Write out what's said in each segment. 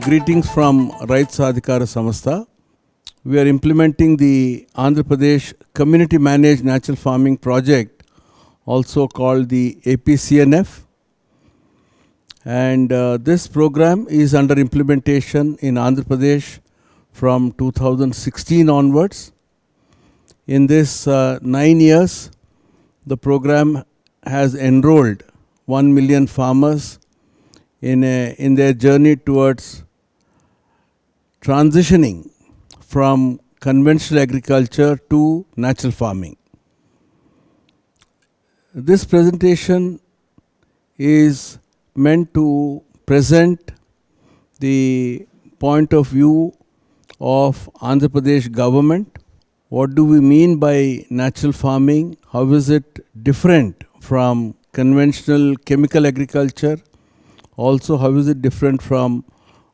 Greetings from Right Sadhikara Samastha. We are implementing the Andhra Pradesh Community Managed Natural Farming Project, also called the APCNF. And this program is under implementation in Andhra Pradesh from 2016 onwards. In this 9 years, the program has enrolled 1 million farmers in their journey towards transitioning from conventional agriculture to natural farming. This presentation is meant to present the point of view of Andhra Pradesh government. What do we mean by natural farming? How is it different from conventional chemical agriculture? Also, how is it different from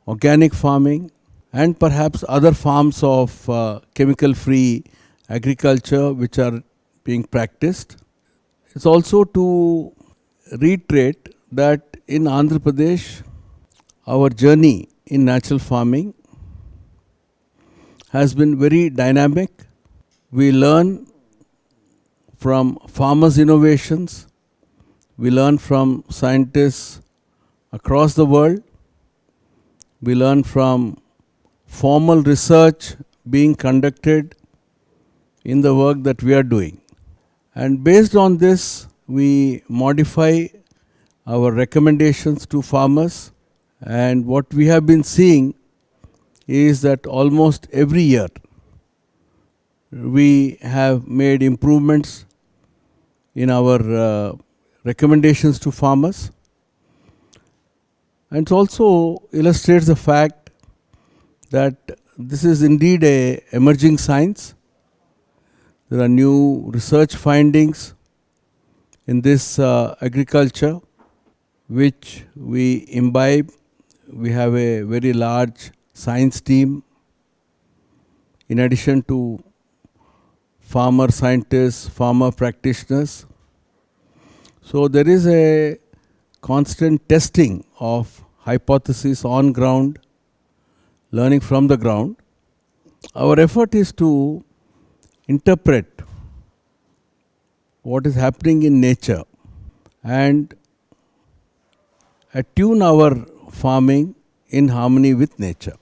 organic farming and perhaps other forms of chemical-free agriculture which are being practiced? It's also to reiterate that in Andhra Pradesh, our journey in natural farming has been very dynamic. We learn from farmers' innovations. We learn from scientists across the world. We learn from formal research being conducted in the work that we are doing. And based on this, we modify our recommendations to farmers. And what we have been seeing is that almost every year we have made improvements in our recommendations to farmers. And it also illustrates the fact that this is indeed an emerging science. There are new research findings in this agriculture which we imbibe. We have a very large science team in addition to farmer scientists, farmer practitioners. So there is a constant testing of hypotheses on ground, learning from the ground. Our effort is to interpret what is happening in nature and attune our farming in harmony with nature.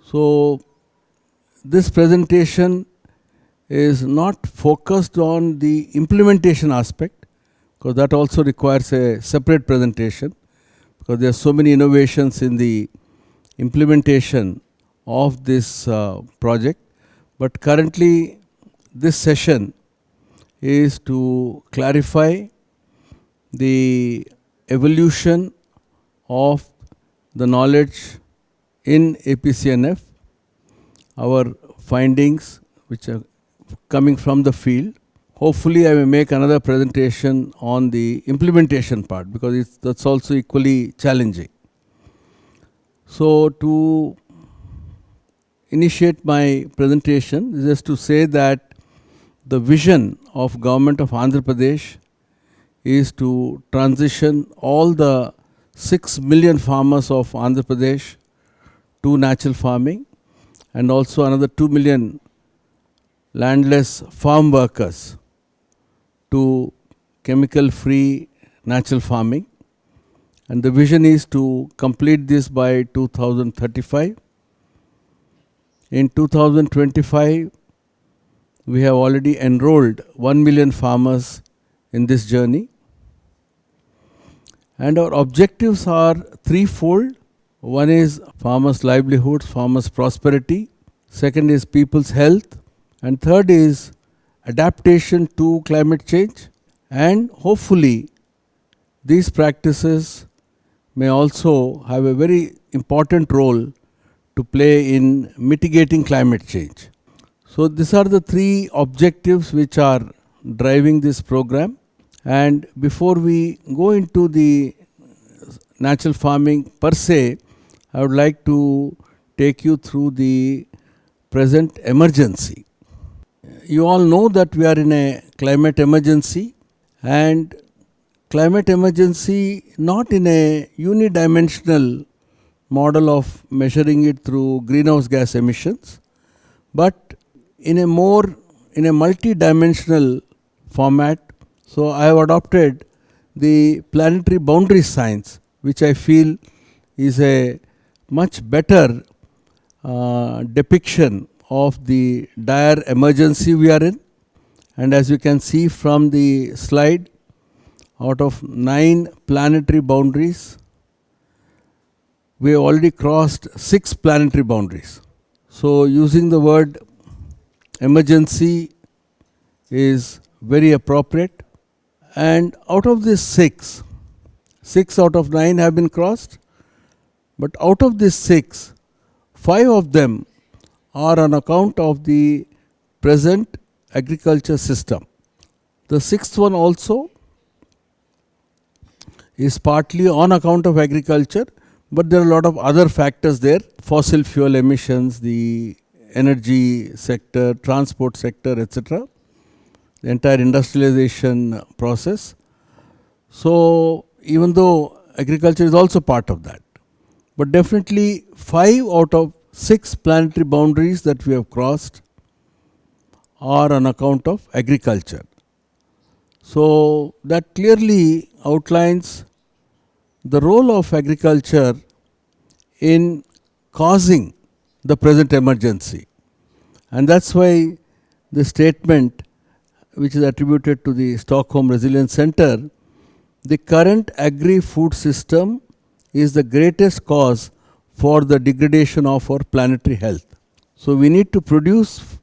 So this presentation is not focused on the implementation aspect, because that also requires a separate presentation, because there are so many innovations in the implementation of this project. But currently this session is to clarify the evolution of the knowledge in APCNF, our findings which are coming from the field. Hopefully I may make another presentation on the implementation part, because that's also equally challenging. So to initiate my presentation is just to say that the vision of Government of Andhra Pradesh is to transition all the 6 million farmers of Andhra Pradesh to natural farming, and also another 2 million landless farm workers to chemical-free natural farming. And the vision is to complete this by 2035. In 2025, we have already enrolled 1 million farmers in this journey. And our objectives are threefold. One is farmers' livelihoods, farmers' prosperity. Second is people's health. And third is adaptation to climate change. And hopefully, these practices may also have a very important role to play in mitigating climate change. So these are the three objectives which are driving this program. And before we go into the natural farming per se, I would like to take you through the present emergency. You all know that we are in a climate emergency, and climate emergency not in a unidimensional model of measuring it through greenhouse gas emissions, but in a multi-dimensional format. So I have adopted the planetary boundary science, which I feel is a much better depiction of the dire emergency we are in. And as you can see from the slide, out of 9 planetary boundaries, we have already crossed 6 planetary boundaries. So using the word emergency is very appropriate. And out of these 6 out of 9 have been crossed. But out of these 6, 5 of them are on account of the present agriculture system. The 6th one also is partly on account of agriculture, but there are a lot of other factors there: fossil fuel emissions, the energy sector, transport sector, etc., the entire industrialization process. So even though agriculture is also part of that, but definitely 5 out of 6 planetary boundaries that we have crossed are on account of agriculture. So that clearly outlines the role of agriculture in causing the present emergency. And that's why the statement, which is attributed to the Stockholm Resilience Center, the current agri-food system is the greatest cause for the degradation of our planetary health. So we need to produce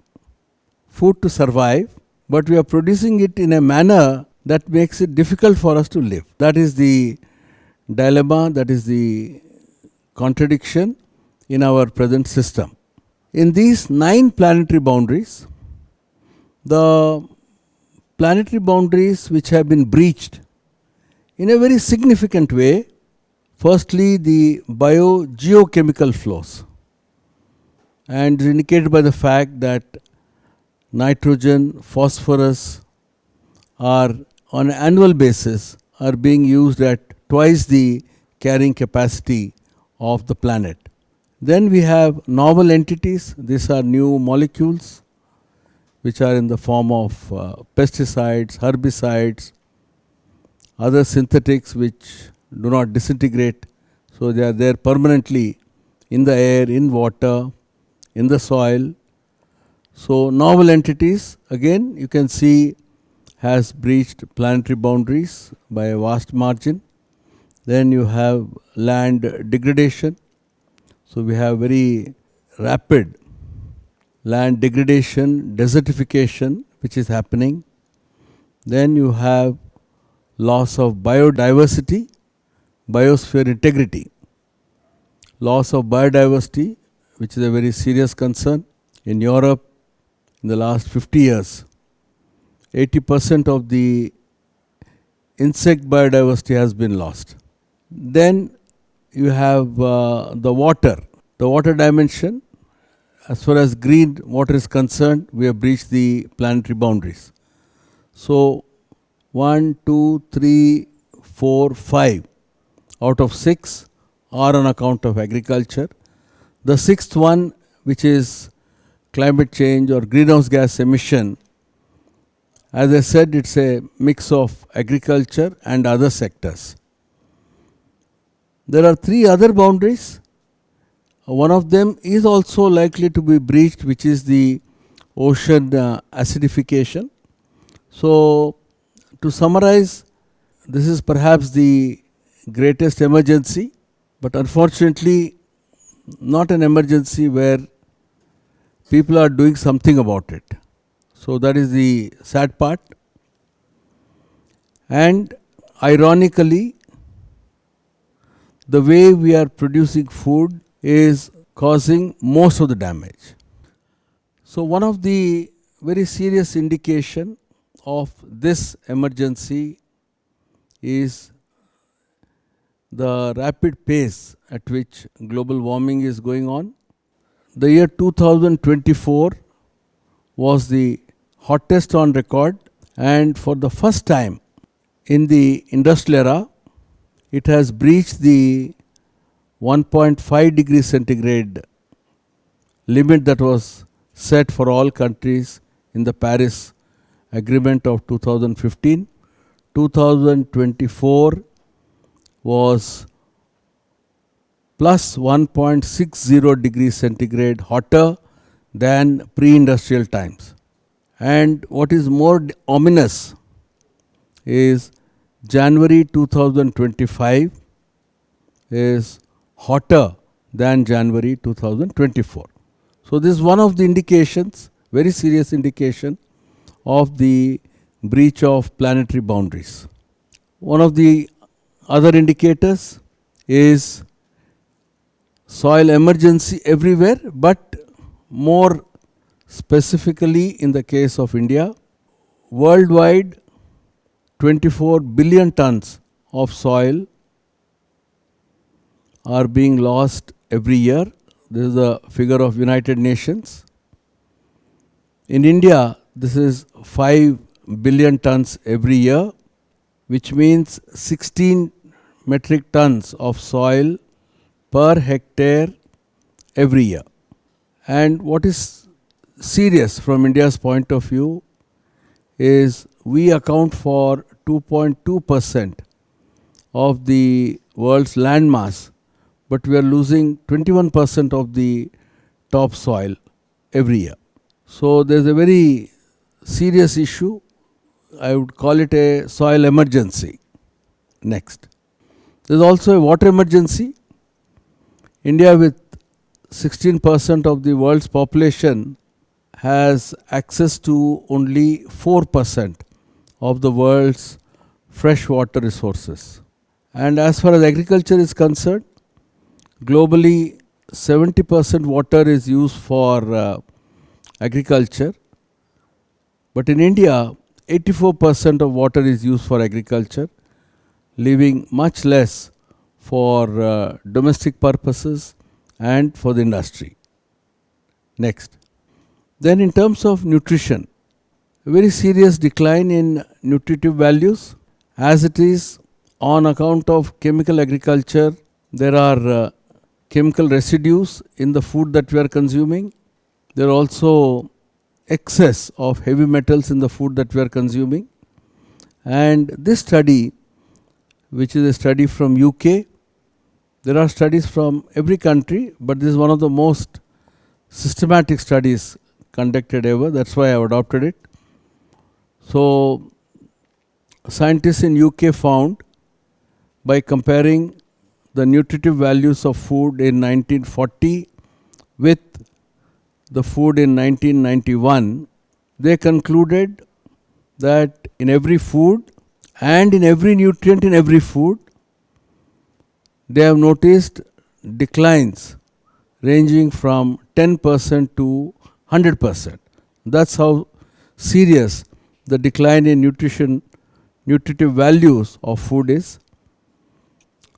food to survive, but we are producing it in a manner that makes it difficult for us to live. That is the dilemma, that is the contradiction in our present system. In these 9 planetary boundaries, the planetary boundaries which have been breached in a very significant way, firstly the biogeochemical flows, and indicated by the fact that nitrogen, phosphorus are on an annual basis are being used at twice the carrying capacity of the planet. Then we have novel entities. These are new molecules which are in the form of pesticides, herbicides, other synthetics which do not disintegrate. So they are there permanently in the air, in water, in the soil. So novel entities, again you can see, has breached planetary boundaries by a vast margin. Then you have land degradation. So we have very rapid land degradation, desertification which is happening. Then you have loss of biodiversity, biosphere integrity. Loss of biodiversity, which is a very serious concern. In Europe, in the last 50 years, 80% of the insect biodiversity has been lost. Then you have the water dimension. As far as green water is concerned, we have breached the planetary boundaries. So 1, 2, 3, 4, 5 out of 6 are on account of agriculture. The 6th one, which is climate change or greenhouse gas emission, as I said, it's a mix of agriculture and other sectors. There are 3 other boundaries. One of them is also likely to be breached, which is the ocean acidification. So to summarize, this is perhaps the greatest emergency, but unfortunately not an emergency where people are doing something about it. So that is the sad part. And ironically, the way we are producing food is causing most of the damage. So one of the very serious indication of this emergency is the rapid pace at which global warming is going on. The year 2024 was the hottest on record, and for the first time in the industrial era, it has breached the 1.5 degrees centigrade limit that was set for all countries in the Paris Agreement of 2015. 2024 was plus 1.60 degrees centigrade hotter than pre-industrial times. And what is more ominous is January 2025 is hotter than January 2024. So this is one of the indications, very serious indication of the breach of planetary boundaries. One of the other indicators is soil emergency everywhere, but more specifically in the case of India. Worldwide, 24 billion tons of soil are being lost every year. This is the figure of United Nations. In India, this is 5 billion tons every year, which means 16 metric tons of soil per hectare every year. And what is serious from India's point of view is we account for 2.2% of the world's land mass, but we are losing 21% of the topsoil every year. So there's a very serious issue. I would call it a soil emergency. Next. There's also a water emergency. India, with 16% of the world's population, has access to only 4% of the world's freshwater resources. And as far as agriculture is concerned, globally 70% water is used for agriculture, but in India 84% of water is used for agriculture, leaving much less for domestic purposes and for the industry. Next. Then in terms of nutrition, a very serious decline in nutritive values, as it is on account of chemical agriculture. There are chemical residues in the food that we are consuming. There are also excess of heavy metals in the food that we are consuming. And this study, which is a study from UK, there are studies from every country, but this is one of the most systematic studies conducted ever. That's why I have adopted it. So scientists in UK found, by comparing the nutritive values of food in 1940 with the food in 1991, they concluded that in every food and in every nutrient in every food, they have noticed declines ranging from 10% to 100%. That's how serious the decline in nutritive values of food is.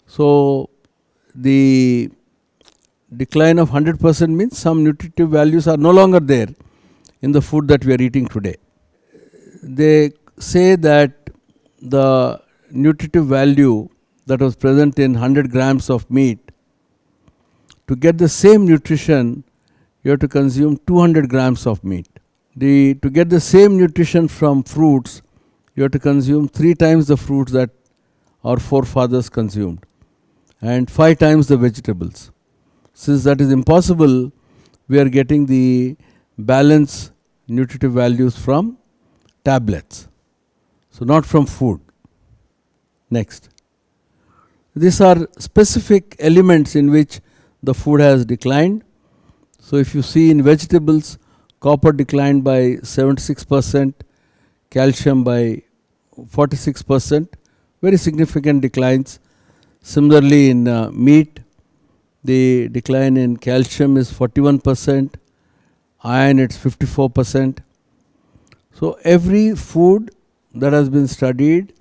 So the decline of 100% means some nutritive values are no longer there in the food that we are eating today. They say that the nutritive value that was present in 100 grams of meat, to get the same nutrition, you have to consume 200 grams of meat. To get the same nutrition from fruits, you have to consume 3 times the fruits that our forefathers consumed, and 5 times the vegetables. Since that is impossible, we are getting the balanced nutritive values from tablets, so not from food. Next. These are specific elements in which the food has declined. So if you see in vegetables, copper declined by 76%, calcium by 46%, very significant declines. Similarly in meat, the decline in calcium is 41%, iron it's 54%. So every food that has been studied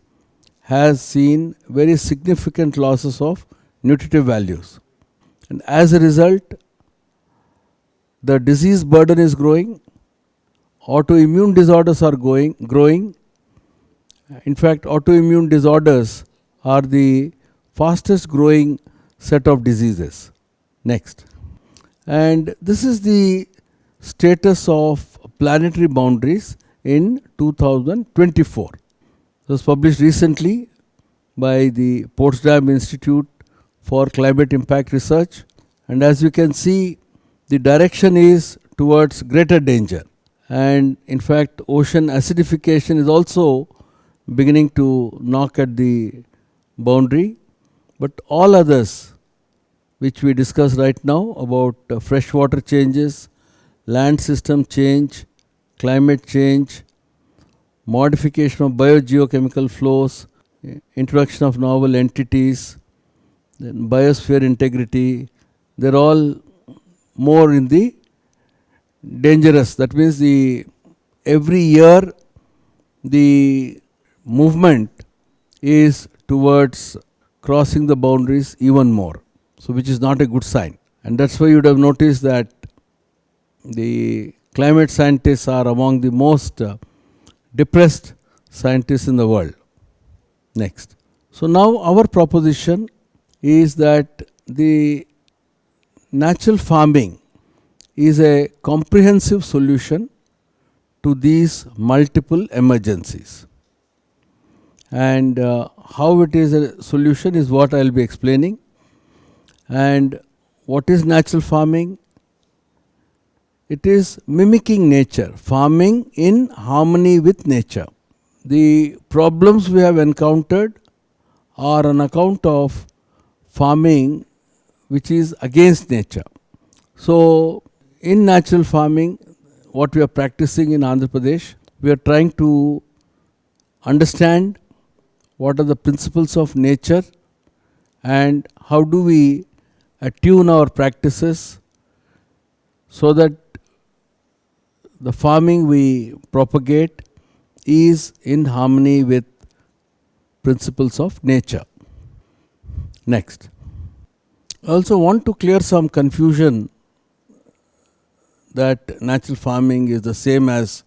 has seen very significant losses of nutritive values. And as a result, the disease burden is growing, autoimmune disorders are growing. In fact, autoimmune disorders are the fastest growing set of diseases. Next. And this is the status of planetary boundaries in 2024. It was published recently by the Potsdam Institute for Climate Impact Research, and as you can see, the direction is towards greater danger, and in fact ocean acidification is also beginning to knock at the boundary, but all others which we discuss right now about freshwater changes, land system change, climate change, modification of biogeochemical flows, introduction of novel entities, then biosphere integrity, they're all more in the dangerous. That means every year the movement is towards crossing the boundaries even more. So which is not a good sign. And that's why you would have noticed that the climate scientists are among the most depressed scientists in the world. Next. So now our proposition is that the natural farming is a comprehensive solution to these multiple emergencies. And how it is a solution is what I will be explaining. And what is natural farming? It is mimicking nature, farming in harmony with nature. The problems we have encountered are on account of farming which is against nature. So in natural farming, what we are practicing in Andhra Pradesh, we are trying to understand what are the principles of nature and how do we attune our practices so that the farming we propagate is in harmony with principles of nature. Next. I also want to clear some confusion that natural farming is the same as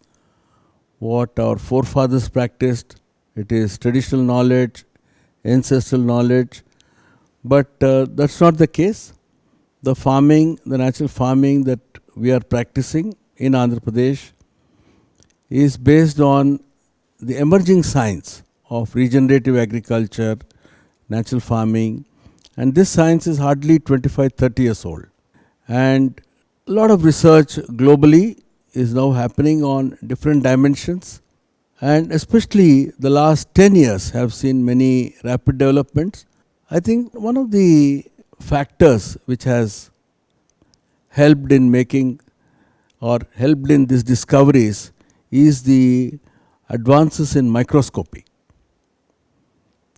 what our forefathers practiced. It is traditional knowledge, ancestral knowledge, but that's not the case. The natural farming that we are practicing in Andhra Pradesh is based on the emerging science of regenerative agriculture, natural farming, and this science is hardly 25-30 years old. And a lot of research globally is now happening on different dimensions, and especially the last 10 years have seen many rapid developments. I think one of the factors which has helped in making or helped in these discoveries is the advances in microscopy,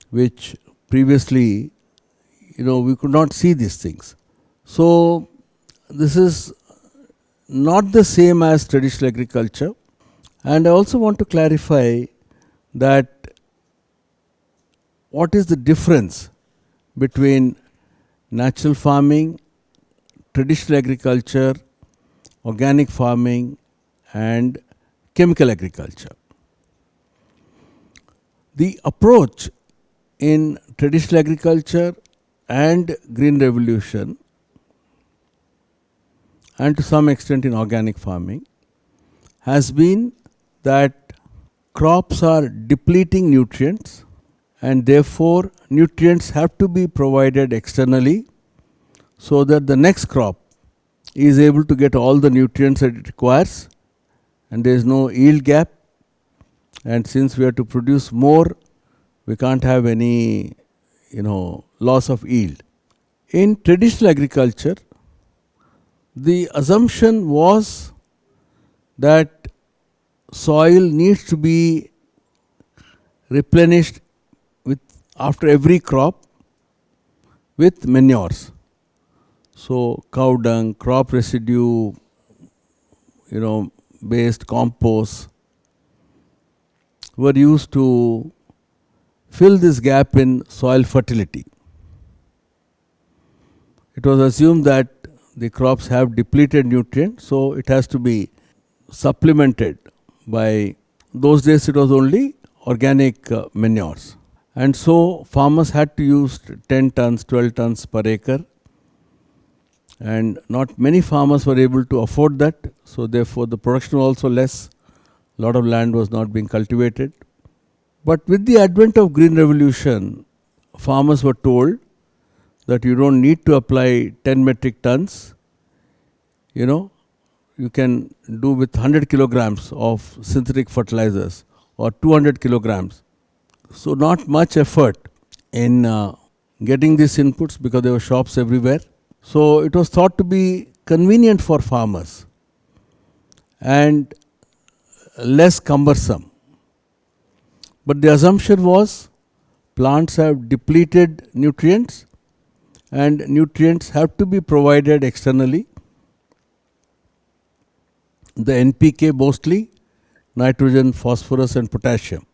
which previously we could not see these things. So this is not the same as traditional agriculture. And I also want to clarify that what is the difference between natural farming, traditional agriculture, organic farming and chemical agriculture. The approach in traditional agriculture and green revolution, and to some extent in organic farming, has been that crops are depleting nutrients and therefore nutrients have to be provided externally so that the next crop is able to get all the nutrients that it requires and there is no yield gap. And since we have to produce more, we can't have any loss of yield. In traditional agriculture, the assumption was that soil needs to be replenished after every crop with manures. So cow dung, crop residue, based compost were used to fill this gap in soil fertility. It was assumed that the crops have depleted nutrients, so it has to be supplemented by, those days it was only organic manures. And so farmers had to use 10 tons, 12 tons per acre. And not many farmers were able to afford that. So therefore the production was also less. A lot of land was not being cultivated. But with the advent of Green Revolution, farmers were told that you don't need to apply 10 metric tons. You can do with 100 kilograms of synthetic fertilizers or 200 kilograms. So not much effort in getting these inputs because there were shops everywhere. So it was thought to be convenient for farmers and less cumbersome. But the assumption was plants have depleted nutrients and nutrients have to be provided externally. The NPK mostly, nitrogen, phosphorus and potassium.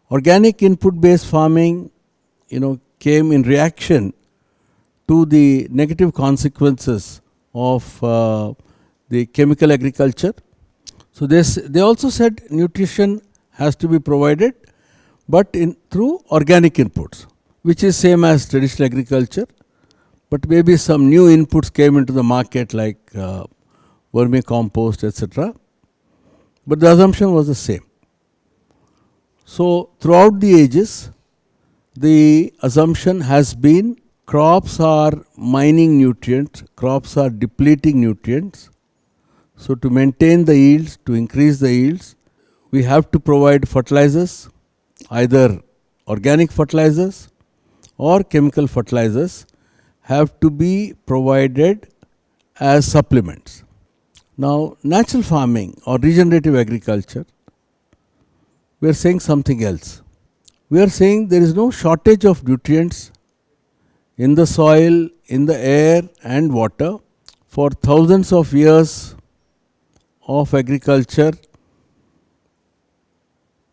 Organic input based farming, came in reaction to the negative consequences of the chemical agriculture. So they also said nutrition has to be provided, but through organic inputs, which is same as traditional agriculture, but maybe some new inputs came into the market like vermicompost, etc. But the assumption was the same. So throughout the ages, the assumption has been crops are mining nutrients, crops are depleting nutrients. So to maintain the yields, to increase the yields, we have to provide fertilizers, either organic fertilizers or chemical fertilizers have to be provided as supplements. Now, natural farming or regenerative agriculture, we are saying something else. We are saying there is no shortage of nutrients in the soil, in the air and water. For thousands of years of agriculture,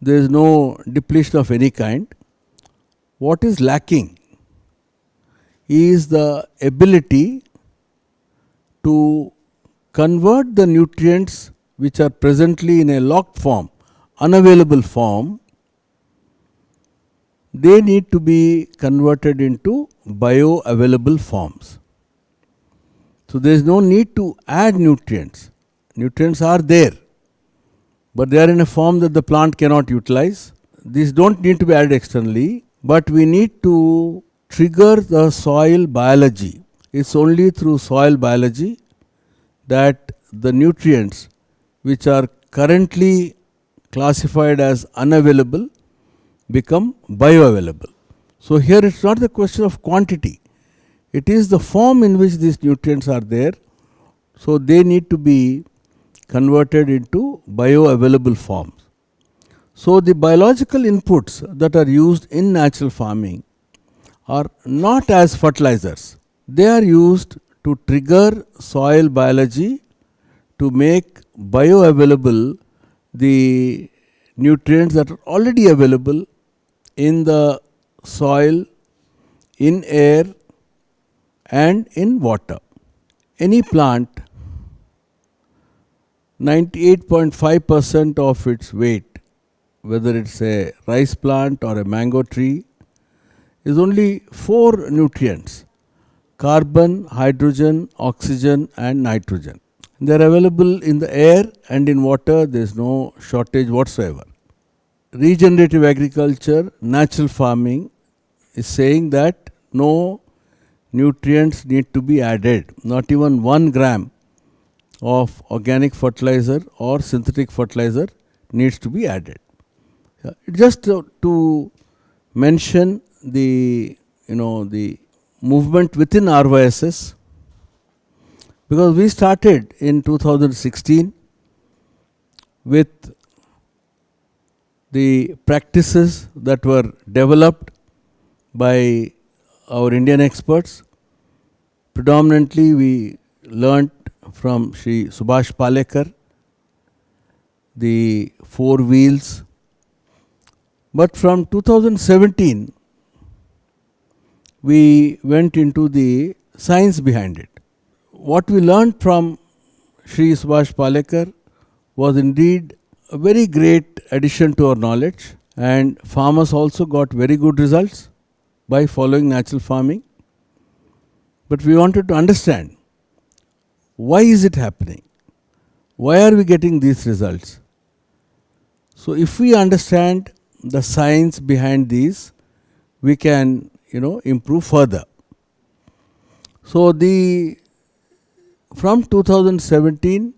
there is no depletion of any kind. What is lacking is the ability to convert the nutrients which are presently in a locked form, unavailable form. They need to be converted into bioavailable forms. So there is no need to add nutrients. Nutrients are there, but they are in a form that the plant cannot utilize. These don't need to be added externally, but we need to trigger the soil biology. It's only through soil biology that the nutrients which are currently classified as unavailable become bioavailable. So here it's not the question of quantity. It is the form in which these nutrients are there. So they need to be converted into bioavailable forms. So the biological inputs that are used in natural farming are not as fertilizers. They are used to trigger soil biology to make bioavailable the nutrients that are already available in the soil, in air and in water. Any plant, 98.5% of its weight, whether it's a rice plant or a mango tree, is only 4 nutrients: carbon, hydrogen, oxygen and nitrogen. They are available in the air and in water. There is no shortage whatsoever. Regenerative agriculture, natural farming is saying that no nutrients need to be added, not even 1 gram of organic fertilizer or synthetic fertilizer needs to be added. Just to mention the movement within RYSS, because we started in 2016 with the practices that were developed by our Indian experts. Predominantly we learnt from Sri Subhash Palekar, the 4 wheels. But from 2017, we went into the science behind it. What we learned from Sri Subhash Palekar was indeed a very great addition to our knowledge, and farmers also got very good results by following natural farming. But we wanted to understand, why is it happening? Why are we getting these results? So if we understand the science behind these, we can, improve further. So from 2017,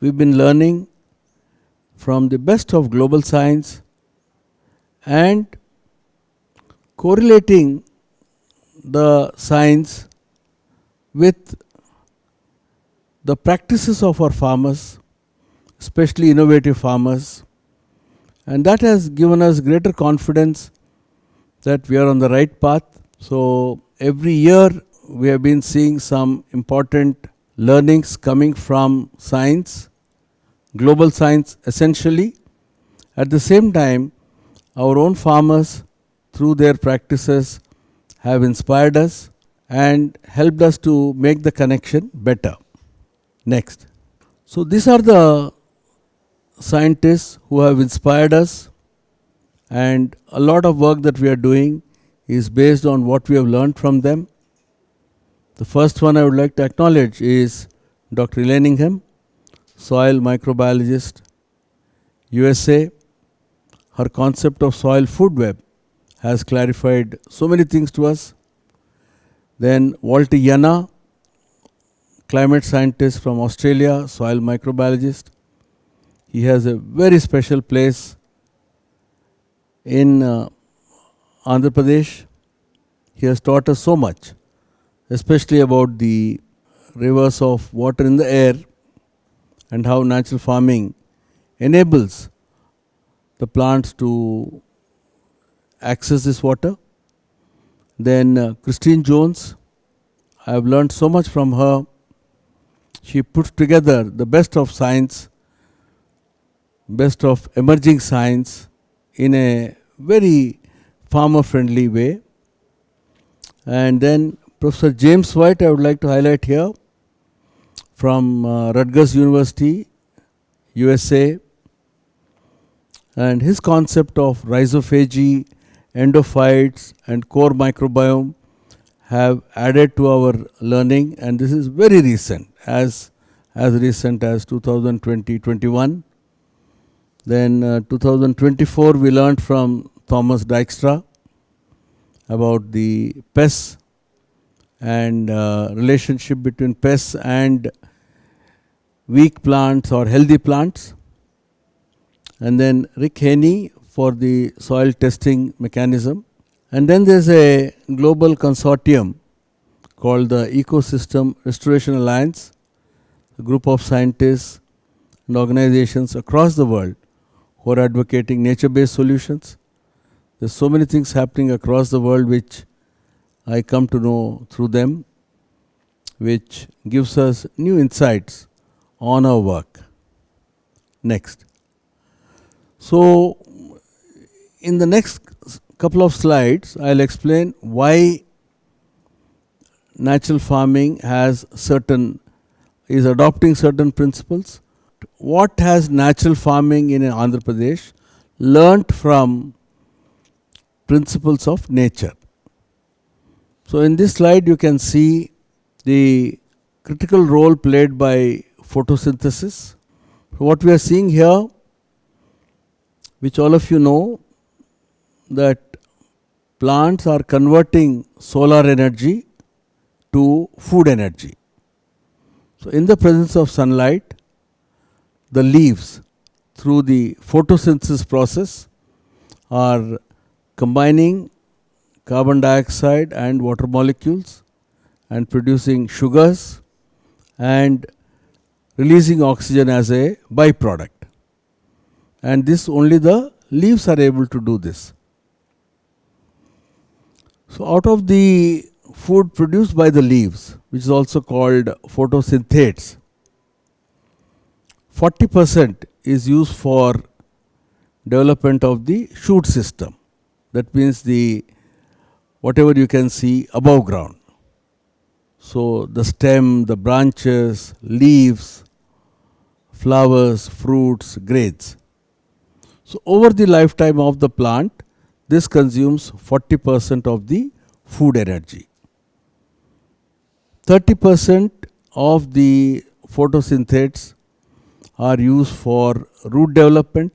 we've been learning from the best of global science and correlating the science with the practices of our farmers, especially innovative farmers, and that has given us greater confidence that we are on the right path. So every year we have been seeing some important learnings coming from science, global science essentially. At the same time, our own farmers, through their practices, have inspired us and helped us to make the connection better. Next. So these are the scientists who have inspired us, and a lot of work that we are doing is based on what we have learned from them. The first one I would like to acknowledge is Dr. Leningham, soil microbiologist, USA. Her concept of soil food web has clarified so many things to us. Then Walter Yana, climate scientist from Australia, soil microbiologist. He has a very special place in Andhra Pradesh. He has taught us so much, especially about the rivers of water in the air and how natural farming enables the plants to access this water. Then Christine Jones, I have learned so much from her. She puts together the best of science, best of emerging science in a very farmer friendly way. And then Professor James White, I would like to highlight here, from Rutgers University, USA, and his concept of rhizophagy, endophytes and core microbiome have added to our learning, and this is very recent, as recent as 2020-21. Then 2024 we learned from Thomas Dijkstra about the pests and relationship between pests and weak plants or healthy plants. And then Rick Haney for the soil testing mechanism. And then there's a global consortium called the Ecosystem Restoration Alliance, a group of scientists and organizations across the world who are advocating nature-based solutions. There's so many things happening across the world which I come to know through them, which gives us new insights on our work. Next. So, in the next couple of slides, I'll explain why natural farming is adopting certain principles. What has natural farming in Andhra Pradesh learnt from principles of nature? So in this slide you can see the critical role played by photosynthesis. What we are seeing here, which all of you know, that plants are converting solar energy to food energy. So in the presence of sunlight, the leaves, through the photosynthesis process, are combining carbon dioxide and water molecules and producing sugars and releasing oxygen as a byproduct. And this only the leaves are able to do this. So out of the food produced by the leaves, which is also called photosynthetes, 40% is used for development of the shoot system. That means the whatever you can see above ground. So the stem, the branches, leaves, flowers, fruits, grains. So over the lifetime of the plant, this consumes 40% of the food energy. 30% of the photosynthetes are used for root development,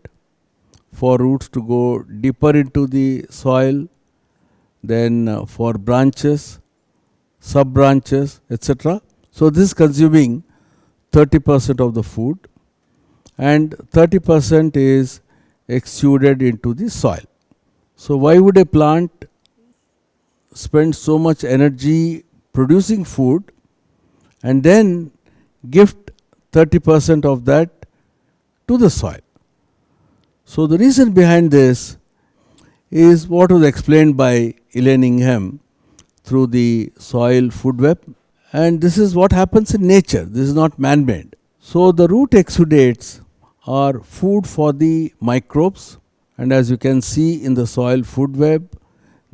for roots to go deeper into the soil, then for branches, sub branches, etc. So this is consuming 30% of the food, and 30% is exuded into the soil. So why would a plant spend so much energy producing food and then gift 30% of that to the soil? So the reason behind this is what was explained by Elaine Ingham through the soil food web, and this is what happens in nature. This is not man-made. So the root exudates are food for the microbes, and as you can see in the soil food web,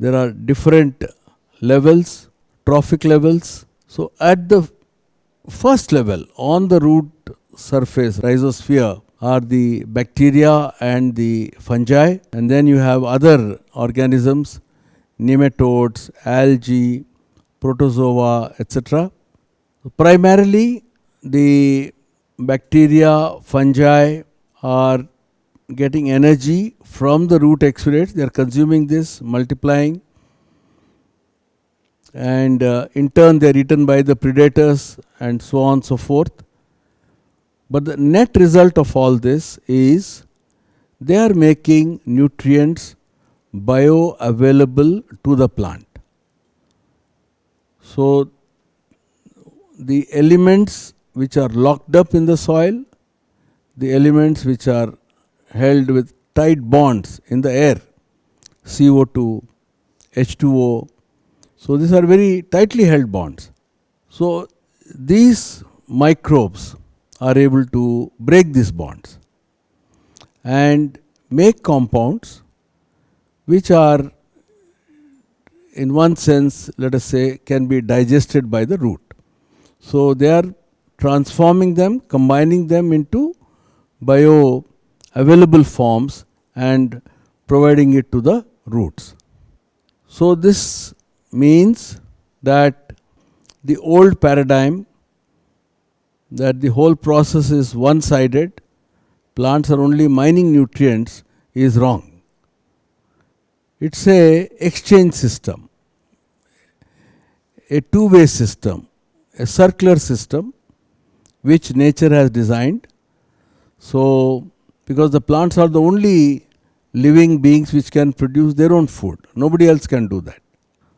there are different levels, trophic levels. So at the first level, on the root surface, rhizosphere, are the bacteria and the fungi, and then you have other organisms, nematodes, algae, protozoa, etc. Primarily, the bacteria, fungi are getting energy from the root exudates. They are consuming this, multiplying, and in turn they are eaten by the predators and so on and so forth. But the net result of all this is they are making nutrients bioavailable to the plant. So the elements which are locked up in the soil, the elements which are held with tight bonds in the air, CO2, H2O, so these are very tightly held bonds. So these microbes are able to break these bonds and make compounds which are, in one sense, let us say, can be digested by the root. So they are transforming them, combining them into bioavailable forms and providing it to the roots. So this means that the old paradigm that the whole process is one-sided, plants are only mining nutrients, is wrong. It's a exchange system, a two-way system, a circular system which nature has designed. So because the plants are the only living beings which can produce their own food, nobody else can do that.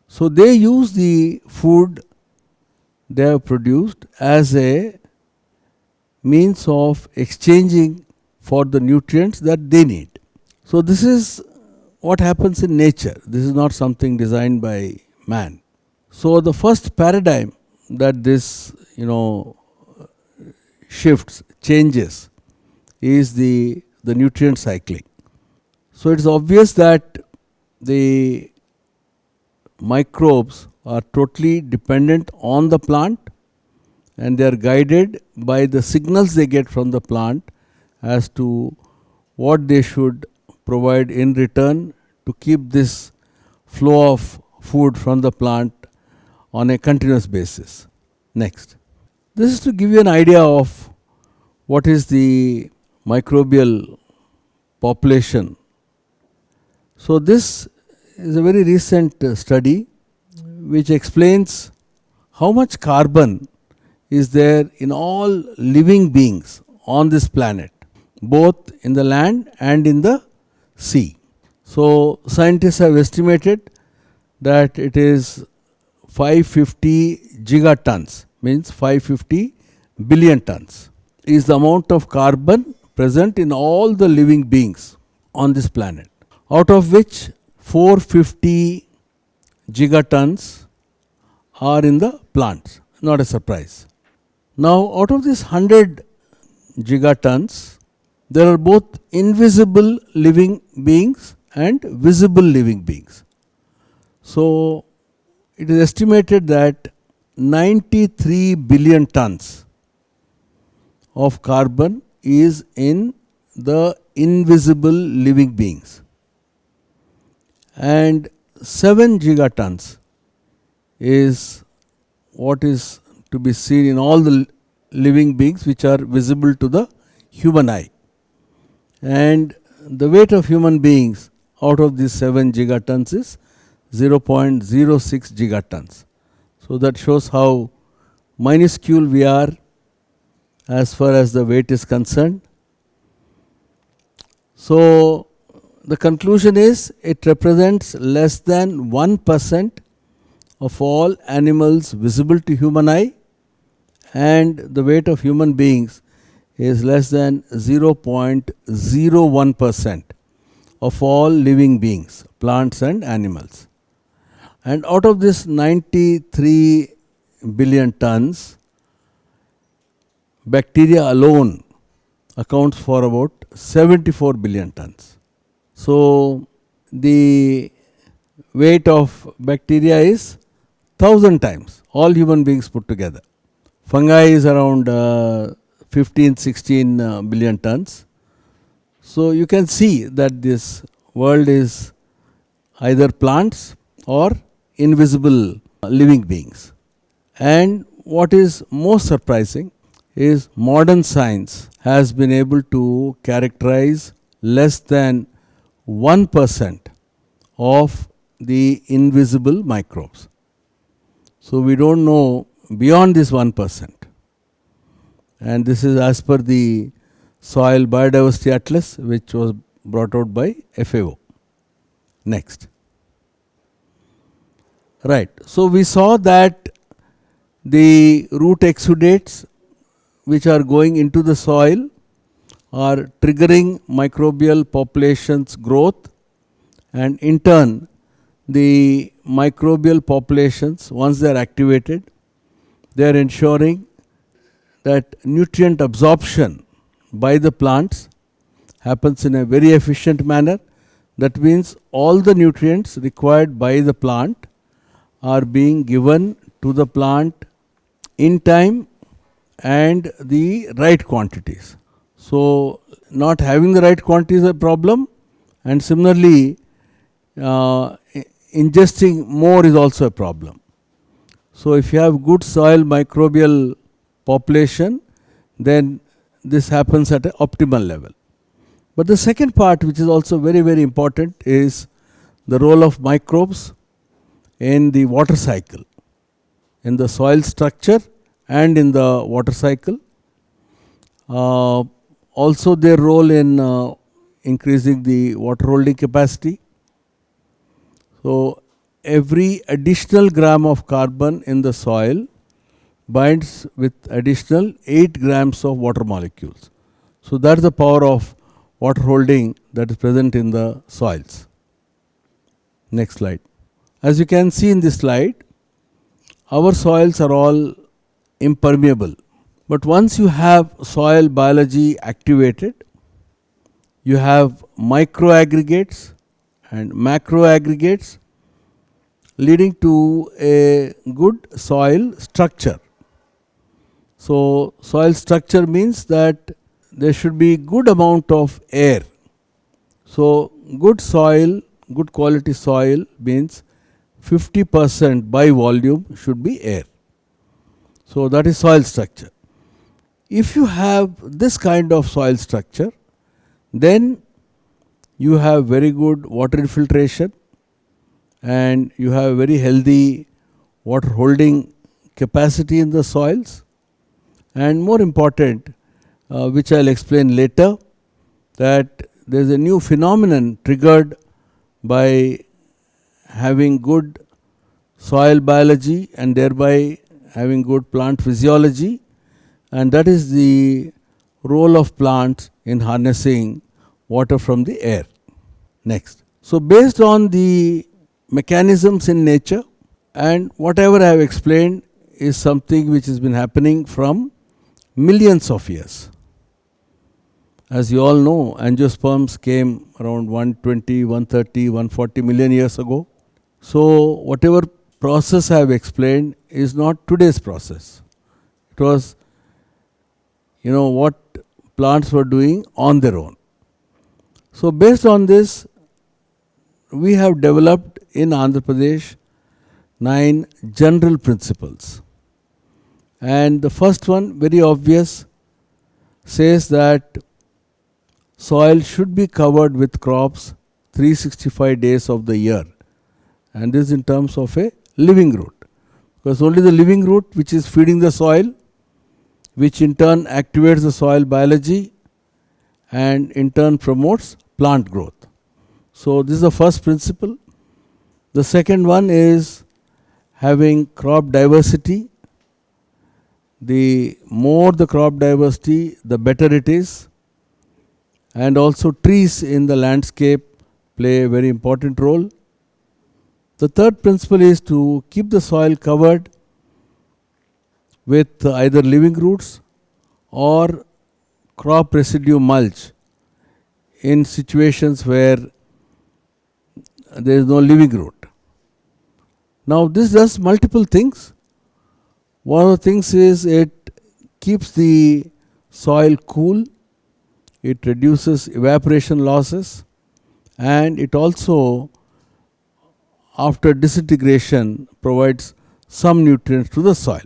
So they use the food they have produced as a means of exchanging for the nutrients that they need. So this is what happens in nature. This is not something designed by man. So the first paradigm that this, shifts, changes, is the nutrient cycling. So it's obvious that the microbes are totally dependent on the plant, and they are guided by the signals they get from the plant as to what they should provide in return to keep this flow of food from the plant on a continuous basis. Next. This is to give you an idea of what is the microbial population. So this is a very recent study which explains how much carbon is there in all living beings on this planet, both in the land and in the sea. So scientists have estimated that it is 550 gigatons, means 550 billion tons, is the amount of carbon present in all the living beings on this planet, out of which 450 gigatons are in the plants. Not a surprise. Now, out of this 100 gigatons, there are both invisible living beings and visible living beings. So it is estimated that 93 billion tons of carbon is in the invisible living beings. And 7 gigatons is what is to be seen in all the living beings which are visible to the human eye. And the weight of human beings out of these 7 gigatons is 0.06 gigatons. So that shows how minuscule we are as far as the weight is concerned. So the conclusion is it represents less than 1% of all animals visible to human eye, and the weight of human beings is less than 0.01% of all living beings, plants and animals. And out of this 93 billion tons, bacteria alone accounts for about 74 billion tons. So the weight of bacteria is 1,000 times all human beings put together. Fungi is around 15-16 billion tons. So you can see that this world is either plants or invisible living beings. And what is most surprising is modern science has been able to characterize less than 1% of the invisible microbes. So we don't know beyond this 1%. And this is as per the Soil Biodiversity Atlas, which was brought out by FAO. Next. Right. So we saw that the root exudates which are going into the soil are triggering microbial populations growth, and in turn the microbial populations, once they are activated, they are ensuring that nutrient absorption by the plants happens in a very efficient manner. That means all the nutrients required by the plant are being given to the plant in time and the right quantities. So not having the right quantity is a problem, and similarly ingesting more is also a problem. So if you have good soil microbial population, then this happens at an optimal level. But the second part, which is also very, very important, is the role of microbes in the water cycle, in the soil structure and in the water cycle. Also their role in increasing the water holding capacity. So every additional gram of carbon in the soil binds with additional 8 grams of water molecules. So that's the power of water holding that is present in the soils. Next slide. As you can see in this slide, our soils are all impermeable. But once you have soil biology activated, you have micro aggregates and macro aggregates leading to a good soil structure. So soil structure means that there should be good amount of air. So good soil, good quality soil means 50% by volume should be air. So that is soil structure. If you have this kind of soil structure, then you have very good water infiltration and you have very healthy water holding capacity in the soils. And more important, which I'll explain later, that there is a new phenomenon triggered by having good soil biology and thereby having good plant physiology, and that is the role of plants in harnessing water from the air. Next. So based on the mechanisms in nature, and whatever I have explained is something which has been happening from millions of years. As you all know, angiosperms came around 120, 130, 140 million years ago. So whatever process I have explained is not today's process. It was, what plants were doing on their own. So based on this, we have developed in Andhra Pradesh 9 general principles. And the first one, very obvious, says that soil should be covered with crops 365 days of the year. And this in terms of a living root. Because only the living root which is feeding the soil, which in turn activates the soil biology and in turn promotes plant growth. So this is the first principle. The second one is having crop diversity. The more the crop diversity, the better it is. And also trees in the landscape play a very important role. The third principle is to keep the soil covered with either living roots or crop residue mulch in situations where there is no living root. Now this does multiple things. One of the things is it keeps the soil cool, it reduces evaporation losses, and it also, after disintegration, provides some nutrients to the soil.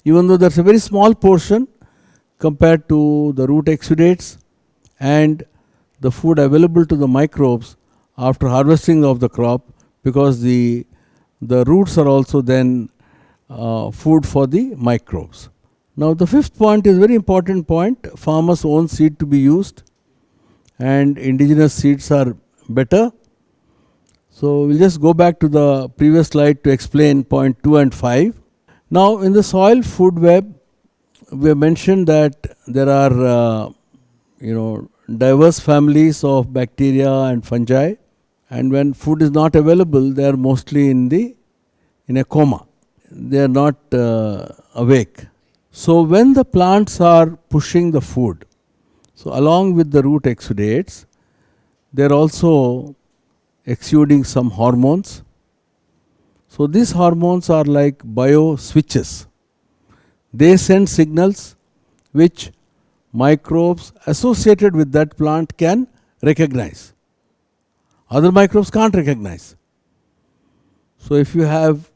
Even though that's a very small portion compared to the root exudates and the food available to the microbes after harvesting of the crop, because the roots are also then food for the microbes. Now the fifth point is very important point. Farmers' own seed to be used, and indigenous seeds are better. So we'll just go back to the previous slide to explain point 2 and 5. Now in the soil food web, we have mentioned that there are diverse families of bacteria and fungi, and when food is not available, they are mostly in a coma. They are not awake. So when the plants are pushing the food, so along with the root exudates, they are also exuding some hormones. So these hormones are like bio switches. They send signals which microbes associated with that plant can recognize. Other microbes can't recognize. So if you have,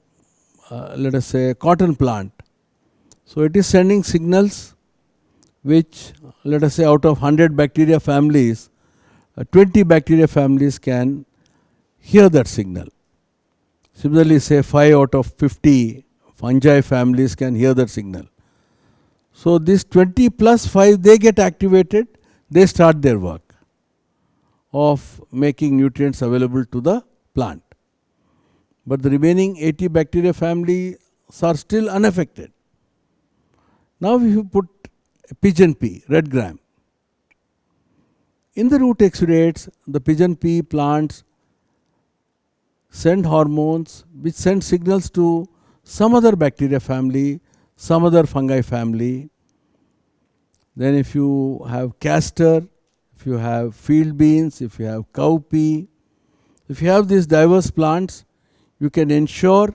let us say, a cotton plant, so it is sending signals which, let us say, out of 100 bacteria families, 20 bacteria families can hear that signal. Similarly, say 5 out of 50 fungi families can hear that signal. So this 20 plus 5, they get activated, they start their work of making nutrients available to the plant. But the remaining 80 bacteria families are still unaffected. Now if you put pigeon pea, red gram, in the root exudates, the pigeon pea plants send hormones which send signals to some other bacteria family, some other fungi family. Then if you have castor, if you have field beans, if you have cowpea, if you have these diverse plants, you can ensure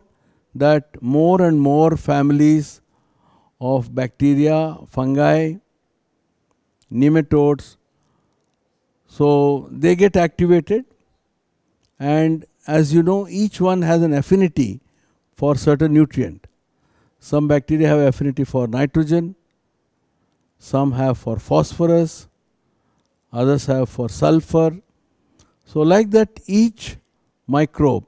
that more and more families of bacteria, fungi, nematodes, so they get activated, and as you know, each one has an affinity for certain nutrient. Some bacteria have affinity for nitrogen, some have for phosphorus, others have for sulfur. So like that, each microbe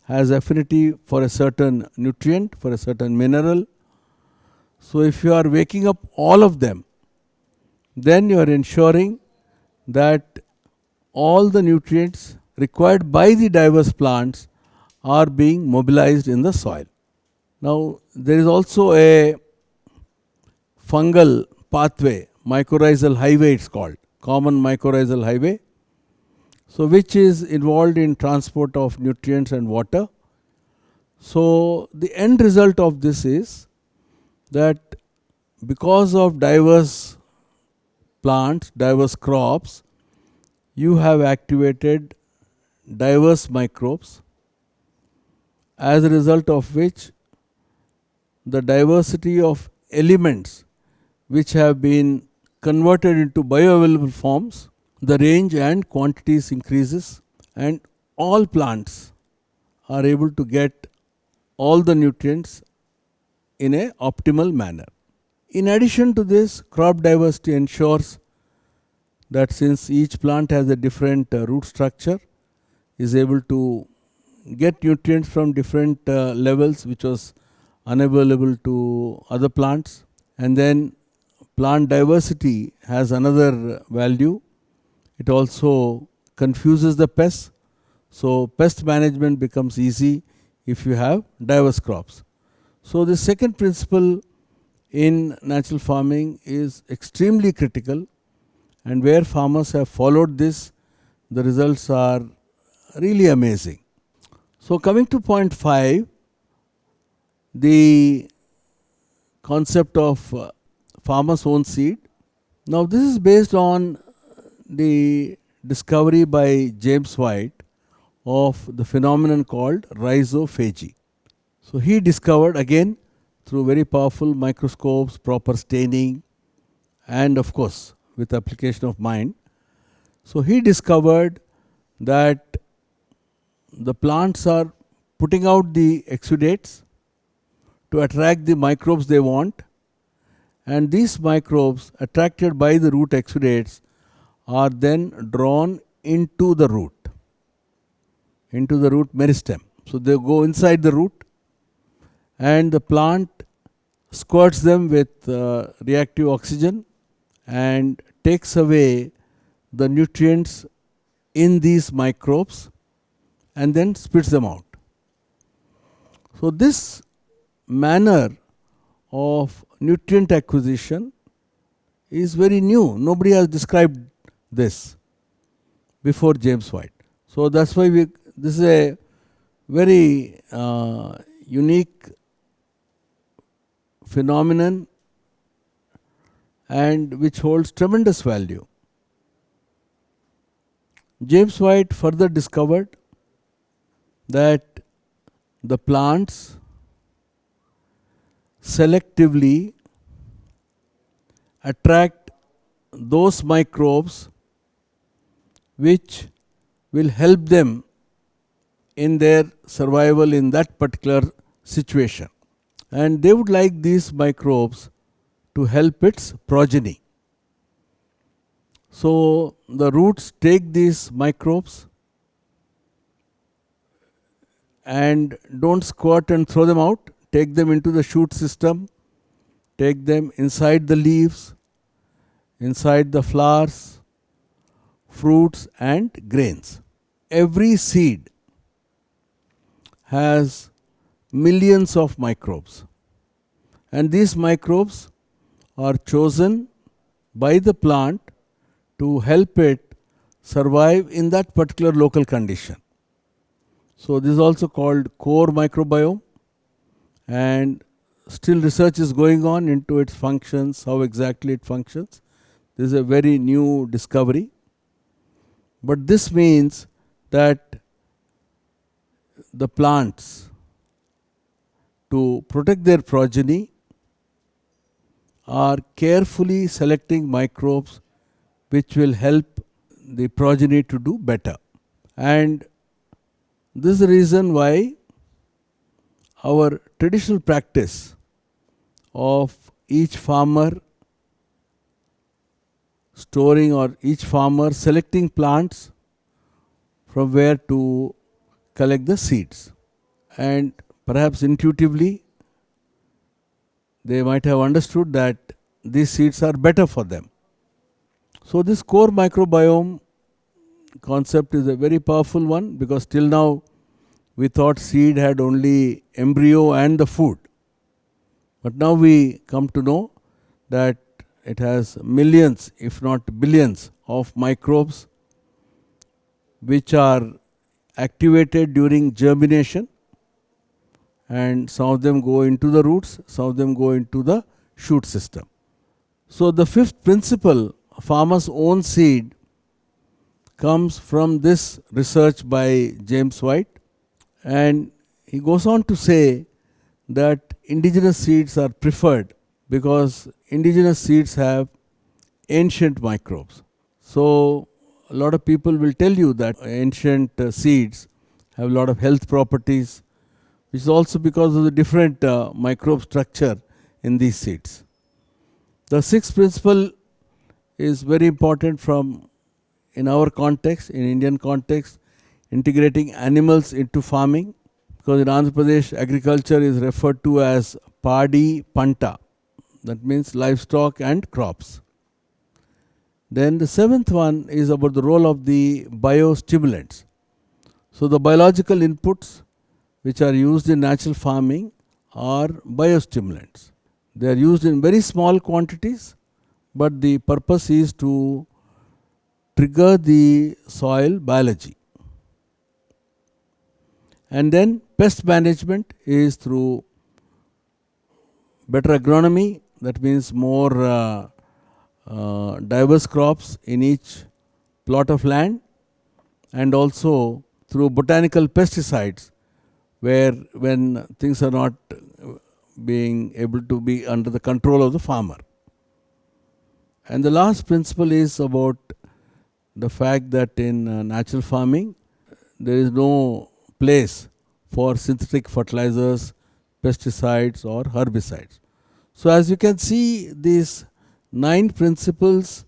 has affinity for a certain nutrient, for a certain mineral. So if you are waking up all of them, then you are ensuring that all the nutrients required by the diverse plants are being mobilized in the soil. Now there is also a fungal pathway, mycorrhizal highway it's called, common mycorrhizal highway, so which is involved in transport of nutrients and water. So the end result of this is that because of diverse plants, diverse crops, you have activated diverse microbes, as a result of which the diversity of elements which have been converted into bioavailable forms the range and quantities increases, and all plants are able to get all the nutrients in a optimal manner. In addition to this, crop diversity ensures that since each plant has a different root structure, is able to get nutrients from different levels which was unavailable to other plants. And then plant diversity has another value. It also confuses the pests. So pest management becomes easy if you have diverse crops. So the second principle in natural farming is extremely critical, and where farmers have followed this, the results are really amazing. So coming to point 5, the concept of farmer's own seed. Now this is based on the discovery by James White of the phenomenon called rhizophagy. So he discovered, again through very powerful microscopes, proper staining, and of course with application of mind. So he discovered that the plants are putting out the exudates to attract the microbes they want, and these microbes attracted by the root exudates are then drawn into the root meristem. So they go inside the root, and the plant squirts them with reactive oxygen and takes away the nutrients in these microbes and then spits them out. So this manner of nutrient acquisition is very new. Nobody has described this before James White. So that's why this is a very unique phenomenon and which holds tremendous value. James White further discovered that the plants selectively attract those microbes which will help them in their survival in that particular situation. And they would like these microbes to help its progeny. So the roots take these microbes and don't squirt and throw them out, take them into the shoot system, take them inside the leaves, inside the flowers, fruits and grains. Every seed has millions of microbes, and these microbes are chosen by the plant to help it survive in that particular local condition. So this is also called core microbiome, and still research is going on into its functions, how exactly it functions. This is a very new discovery. But this means that the plants, to protect their progeny, are carefully selecting microbes which will help the progeny to do better. And this is the reason why our traditional practice of each farmer storing or each farmer selecting plants from where to collect the seeds. And perhaps intuitively they might have understood that these seeds are better for them. So this core microbiome concept is a very powerful one, because till now we thought seed had only embryo and the food. But now we come to know that it has millions, if not billions, of microbes which are activated during germination, and some of them go into the roots, some of them go into the shoot system. So the fifth principle, farmer's own seed, comes from this research by James White, and he goes on to say that indigenous seeds are preferred because indigenous seeds have ancient microbes. So a lot of people will tell you that ancient seeds have a lot of health properties, which is also because of the different microbe structure in these seeds. The sixth principle is very important from in our context, in Indian context, integrating animals into farming, because in Andhra Pradesh agriculture is referred to as Padi Panta, that means livestock and crops. Then the seventh one is about the role of the biostimulants. So the biological inputs which are used in natural farming are biostimulants. They are used in very small quantities, but the purpose is to trigger the soil biology. And then pest management is through better agronomy, that means more diverse crops in each plot of land, and also through botanical pesticides, where when things are not being able to be under the control of the farmer. And the last principle is about the fact that in natural farming there is no place for synthetic fertilizers, pesticides or herbicides. So as you can see, these 9 principles,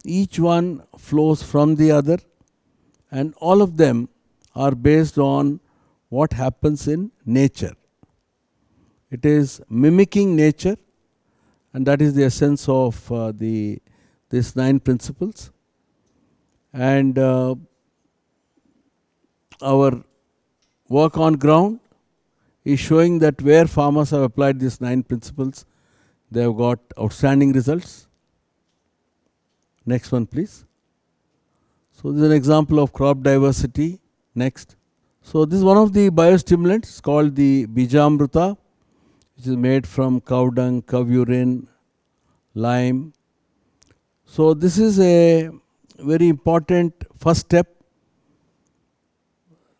each one flows from the other, and all of them are based on what happens in nature. It is mimicking nature, and that is the essence of these 9 principles. And our work on ground is showing that where farmers have applied these 9 principles, they have got outstanding results. Next one, please. So this is an example of crop diversity. Next. So this is one of the biostimulants called the Bijamruta, which is made from cow dung, cow urine, lime. So this is a very important first step,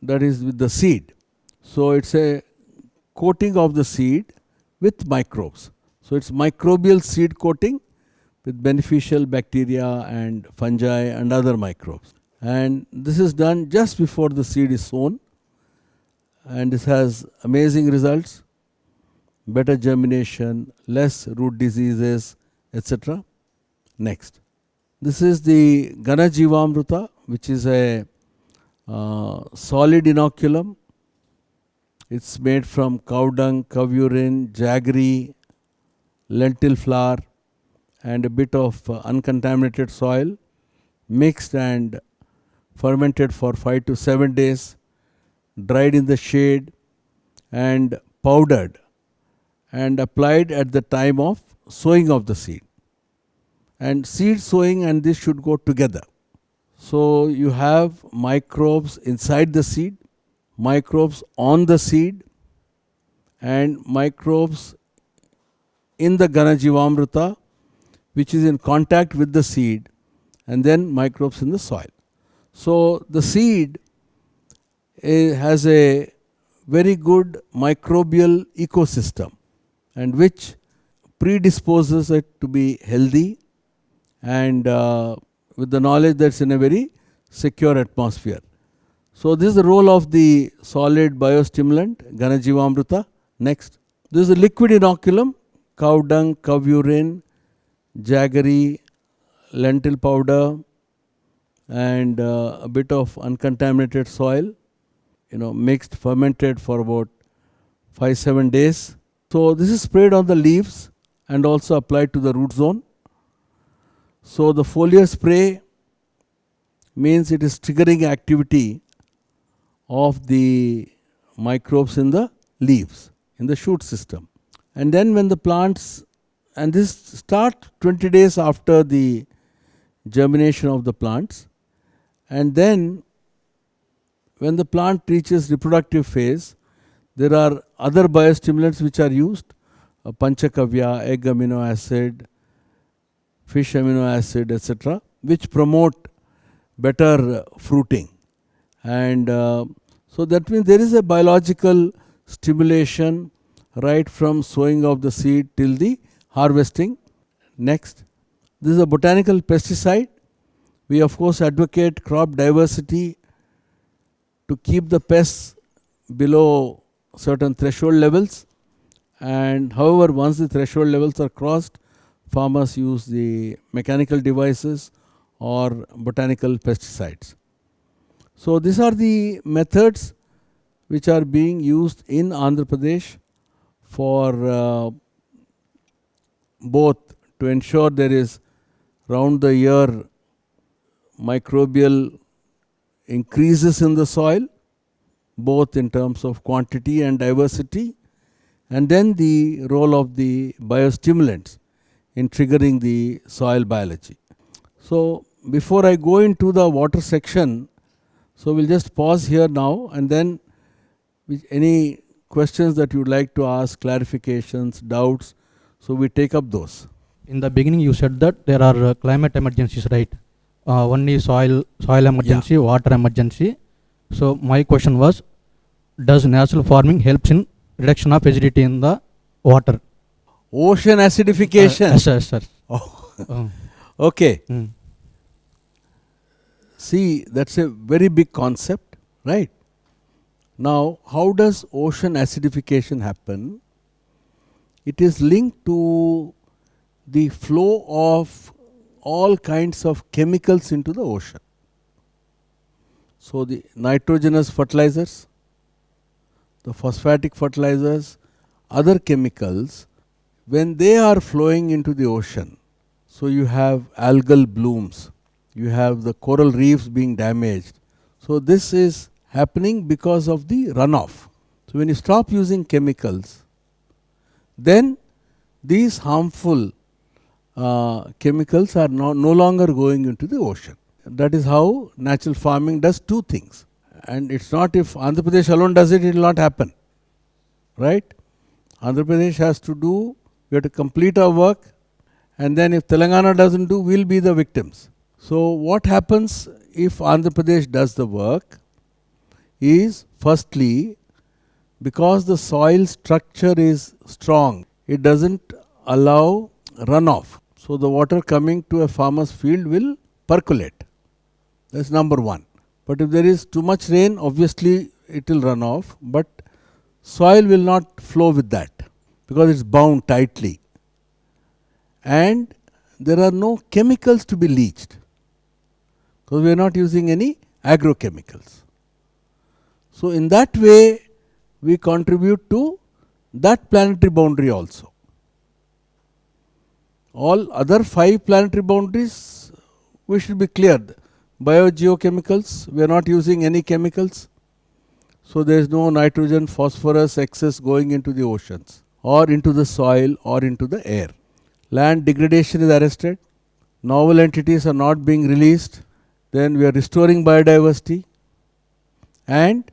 that is with the seed. So it's a coating of the seed with microbes. So it's microbial seed coating with beneficial bacteria and fungi and other microbes. And this is done just before the seed is sown, and this has amazing results: better germination, less root diseases, etc. Next. This is the Ganajivamruta, which is a solid inoculum. It's made from cow dung, cow urine, jaggery, lentil flour, and a bit of uncontaminated soil, mixed and fermented for 5 to 7 days, dried in the shade and powdered and applied at the time of sowing of the seed. And seed sowing and this should go together. So you have microbes inside the seed, microbes on the seed, and microbes in the Ganajivamruta, which is in contact with the seed, and then microbes in the soil. So the seed has a very good microbial ecosystem, and which predisposes it to be healthy, and with the knowledge that it's in a very secure atmosphere. So this is the role of the solid biostimulant, Ganajivamruta. Next. This is a liquid inoculum, cow dung, cow urine, jaggery, lentil powder, and a bit of uncontaminated soil, mixed, fermented for about 5-7 days. So this is sprayed on the leaves and also applied to the root zone. So the foliar spray means it is triggering activity of the microbes in the leaves, in the shoot system. And then when the plants, and this start 20 days after the germination of the plants, and then when the plant reaches reproductive phase, there are other biostimulants which are used, panchakavya, egg amino acid, fish amino acid, etc., which promote better fruiting. And so that means there is a biological stimulation right from sowing of the seed till the harvesting. Next. This is a botanical pesticide We of course advocate crop diversity to keep the pests below certain threshold levels, and however once the threshold levels are crossed, farmers use the mechanical devices or botanical pesticides. So these are the methods which are being used in Andhra Pradesh for both to ensure there is round the year microbial increases in the soil, both in terms of quantity and diversity, and then the role of the biostimulants in triggering the soil biology. So before I go into the water section, so we'll just pause here now, and then any questions that you would like to ask, clarifications, doubts, so we take up those. In the beginning, you said that there are climate emergencies, right? One is soil emergency, water emergency. So my question was, does natural farming helps in reduction of acidity in the water? Ocean acidification. Yes, sir. Oh. Okay. See, that's a very big concept, right? Now, how does ocean acidification happen? It is linked to the flow of all kinds of chemicals into the ocean. So the nitrogenous fertilizers, the phosphatic fertilizers, other chemicals, when they are flowing into the ocean, so you have algal blooms, you have the coral reefs being damaged. So this is happening because of the runoff. So when you stop using chemicals, then these harmful chemicals are no longer going into the ocean. That is how natural farming does two things. And it's not if Andhra Pradesh alone does it, it will not happen. Right? Andhra Pradesh has to do, we have to complete our work, and then if Telangana doesn't do, we'll be the victims. So what happens if Andhra Pradesh does the work is, firstly, because the soil structure is strong, it doesn't allow runoff. So the water coming to a farmer's field will percolate. That's number one. But if there is too much rain, obviously it will run off, but soil will not flow with that because it's bound tightly. And there are no chemicals to be leached because we are not using any agrochemicals. So in that way, we contribute to that planetary boundary also. All other 5 planetary boundaries, we should be clear. Biogeochemicals, we are not using any chemicals. So there is no nitrogen, phosphorus excess going into the oceans or into the soil or into the air. Land degradation is arrested. Novel entities are not being released. Then we are restoring biodiversity. And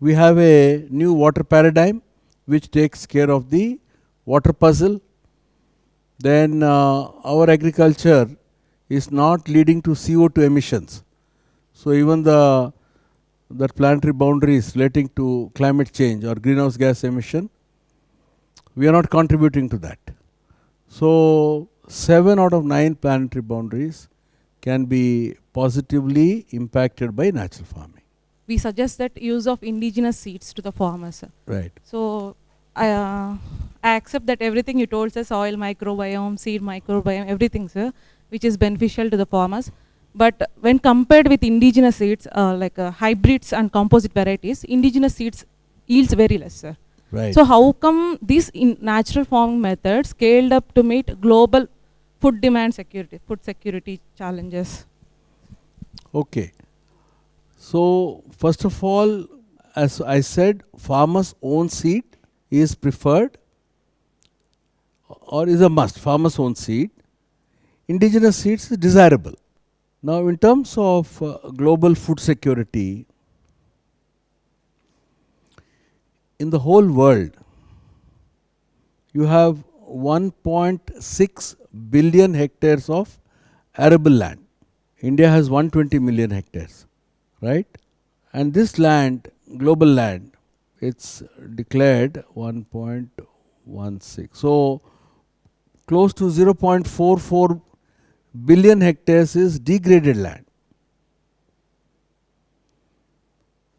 we have a new water paradigm which takes care of the water puzzle. Then our agriculture is not leading to CO2 emissions. So even that planetary boundaries relating to climate change or greenhouse gas emission, we are not contributing to that. So 7 out of 9 planetary boundaries can be positively impacted by natural farming. We suggest that use of indigenous seeds to the farmers. Right. So I accept that everything you told, sir, soil microbiome, seed microbiome, everything, sir, which is beneficial to the farmers. But when compared with indigenous seeds, like hybrids and composite varieties, indigenous seeds yields very less, sir. Right. So how come these natural farming methods scaled up to meet global food demand security, food security challenges? Okay. So first of all, as I said, farmers' own seed is preferred or is a must. Farmers' own seed. Indigenous seeds is desirable. Now in terms of global food security, in the whole world, you have 1.6 billion hectares of arable land. India has 120 million hectares, right? And this land, global land, it's declared 1.16. So close to 0.44 billion hectares is degraded land.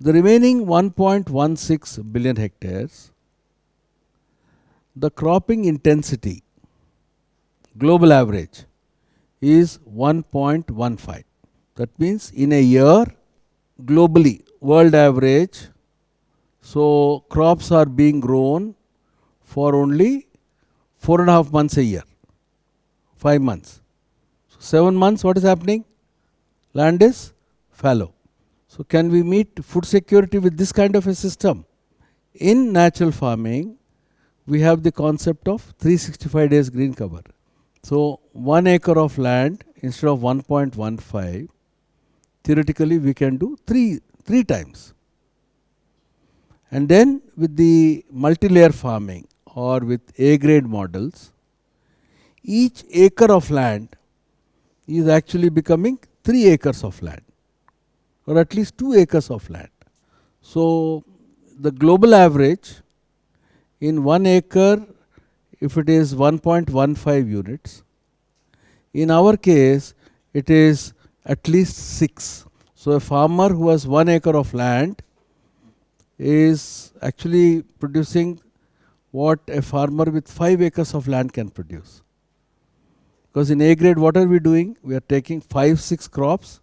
The remaining 1.16 billion hectares, the cropping intensity, global average, is 1.15. That means in a year, globally, world average, so crops are being grown for only 4.5 months a year, 5 months. So 7 months, what is happening? Land is fallow. So can we meet food security with this kind of a system? In natural farming, we have the concept of 365 days green cover. So 1 acre of land instead of 1.15, theoretically we can do three times. And then with the multi-layer farming or with A-grade models, each acre of land is actually becoming 3 acres of land, or at least 2 acres of land. So the global average in 1 acre, if it is 1.15 units, in our case it is at least 6. So a farmer who has 1 acre of land is actually producing what a farmer with 5 acres of land can produce. Because in A grade, what are we doing? We are taking 5-6 crops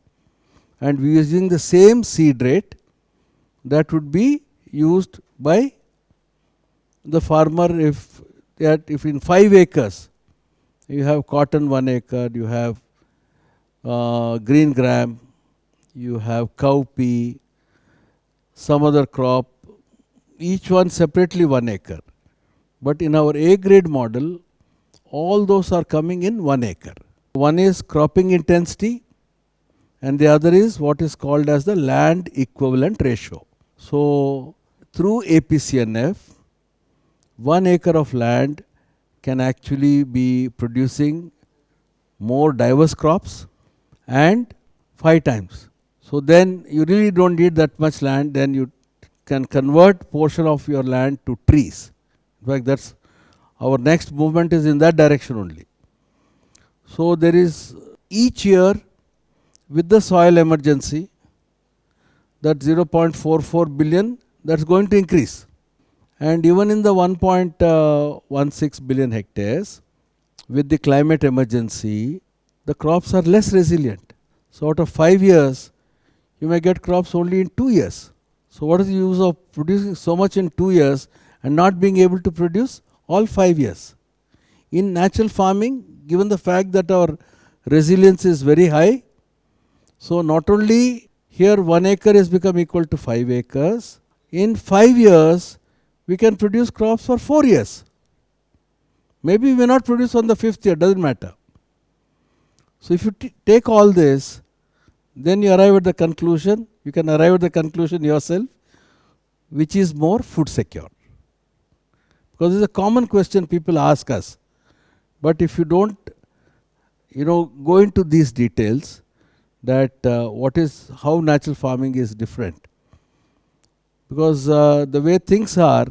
and we are using the same seed rate that would be used by the farmer if in 5 acres you have cotton 1 acre, you have green gram, you have cowpea, some other crop, each one separately 1 acre. But in our A grade model, all those are coming in 1 acre. One is cropping intensity and the other is what is called as the land equivalent ratio. So through APCNF, 1 acre of land can actually be producing more diverse crops and 5 times. So then you really don't need that much land, then you can convert portion of your land to trees. In fact, that's our next movement is in that direction only. So there is each year with the soil emergency, that 0.44 billion, that's going to increase. And even in the 1.16 billion hectares, with the climate emergency, the crops are less resilient. So out of 5 years, you may get crops only in 2 years. So what is the use of producing so much in 2 years and not being able to produce all 5 years? In natural farming, given the fact that our resilience is very high, so not only here 1 acre has become equal to 5 acres, in 5 years we can produce crops for 4 years. Maybe we may not produce on the 5th year, doesn't matter. So if you take all this, then you arrive at the conclusion, you can arrive at the conclusion yourself, which is more food secure. Because it's a common question people ask us. But if you don't, go into these details, that how natural farming is different. Because the way things are,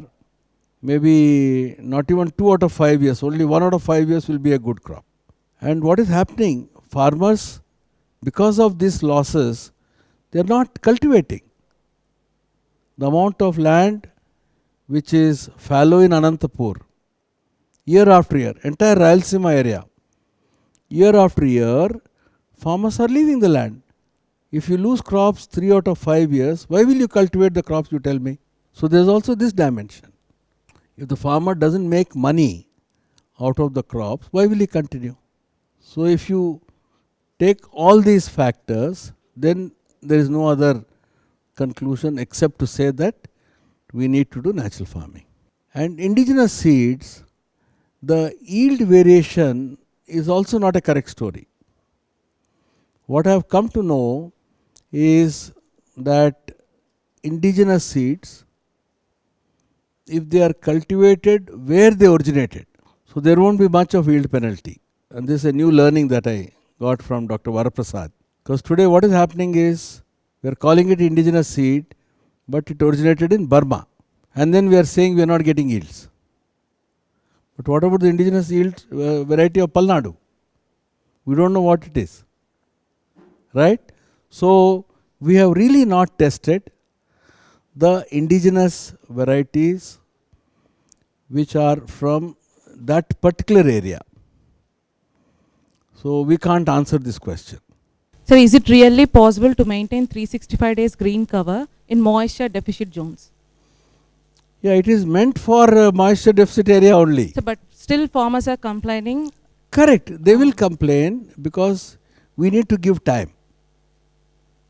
maybe not even 2 out of 5 years, only 1 out of 5 years will be a good crop. And what is happening? Farmers, because of these losses, they are not cultivating. The amount of land which is fallow in Anantapur, year after year, entire Rayalaseema area, year after year, farmers are leaving the land. If you lose crops 3 out of 5 years, why will you cultivate the crops, you tell me? So there is also this dimension. If the farmer doesn't make money out of the crops, why will he continue? So if you take all these factors, then there is no other conclusion except to say that we need to do natural farming. And indigenous seeds, the yield variation is also not a correct story. What I have come to know is that indigenous seeds, if they are cultivated where they originated, so there won't be much of yield penalty. And this is a new learning that I got from Dr. Varaprasad. Because today what is happening is, we are calling it indigenous seed, but it originated in Burma. And then we are saying we are not getting yields. But what about the indigenous yield variety of Palnadu? We don't know what it is. Right? So we have really not tested the indigenous varieties which are from that particular area. So we can't answer this question. So is it really possible to maintain 365 days green cover in moisture deficit zones? Yeah, it is meant for moisture deficit area only. So, but still farmers are complaining. Correct. They will complain because we need to give time.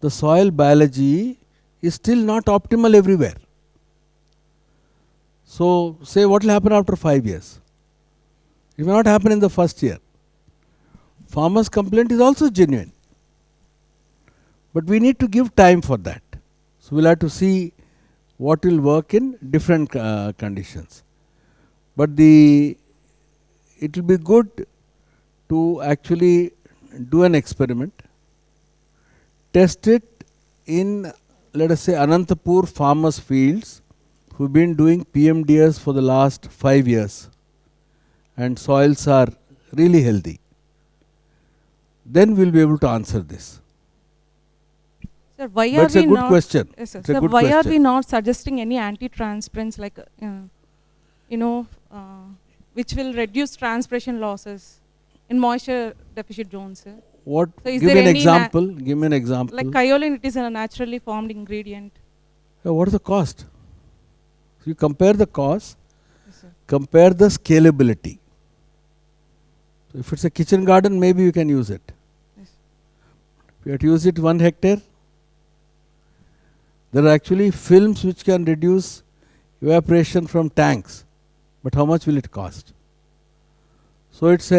The soil biology is still not optimal everywhere. So, say what will happen after 5 years? It may not happen in the first year. Farmers' complaint is also genuine. But we need to give time for that. So, we will have to see what will work in different conditions. But it will be good to actually do an experiment, test it in, let us say, Anantapur farmers' fields who have been doing PMDS for the last 5 years and soils are really healthy. Then we will be able to answer this. Sir, why But are it's a we good not? question. Yes, sir. It's a Sir, good why are question. we not suggesting any anti-transparents like which will reduce transpiration losses in moisture deficit zones, sir? What? So is Give there me an any example. Give me an example. Like kaolin, it is a naturally formed ingredient. What is the cost? So you compare the cost, Yes, sir. compare the scalability. So if it's a kitchen garden, maybe you can use it. Yes. If you have to use it 1 hectare, there are actually films which can reduce evaporation from tanks. But how much will it cost? So it's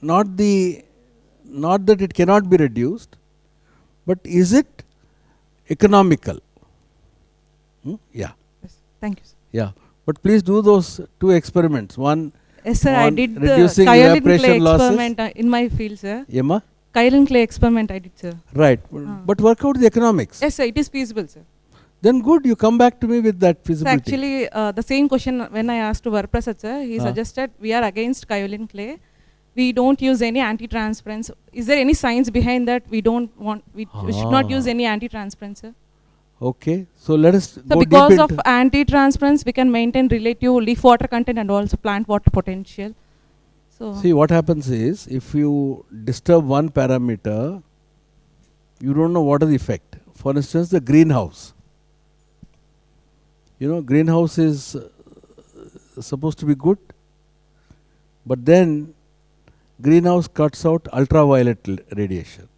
not that it cannot be reduced, but is it economical? Yeah. Yes. Thank you, sir. Yeah. But please do those 2 experiments. One Yes, sir. I on did the reducing kaolin clay evaporation losses. experiment in my field, sir. Yema? Kaolin clay experiment I did, sir. Right. But work out the economics. Yes, sir. It is feasible, sir. Then good, you come back to me with that So feasibility. actually, the same question when I asked to Varprasad, sir, he suggested we are against kaolin clay. We don't use any anti-transparents. Is there any science behind that? We should not use any anti-transparents, sir. Okay. So let us So go because deep of into anti-transparents, we can maintain relative leaf water content and also plant water potential. So See, what happens is, if you disturb one parameter, you don't know what is the effect. For instance, the greenhouse. Greenhouse is supposed to be good, but then greenhouse cuts out ultraviolet radiation.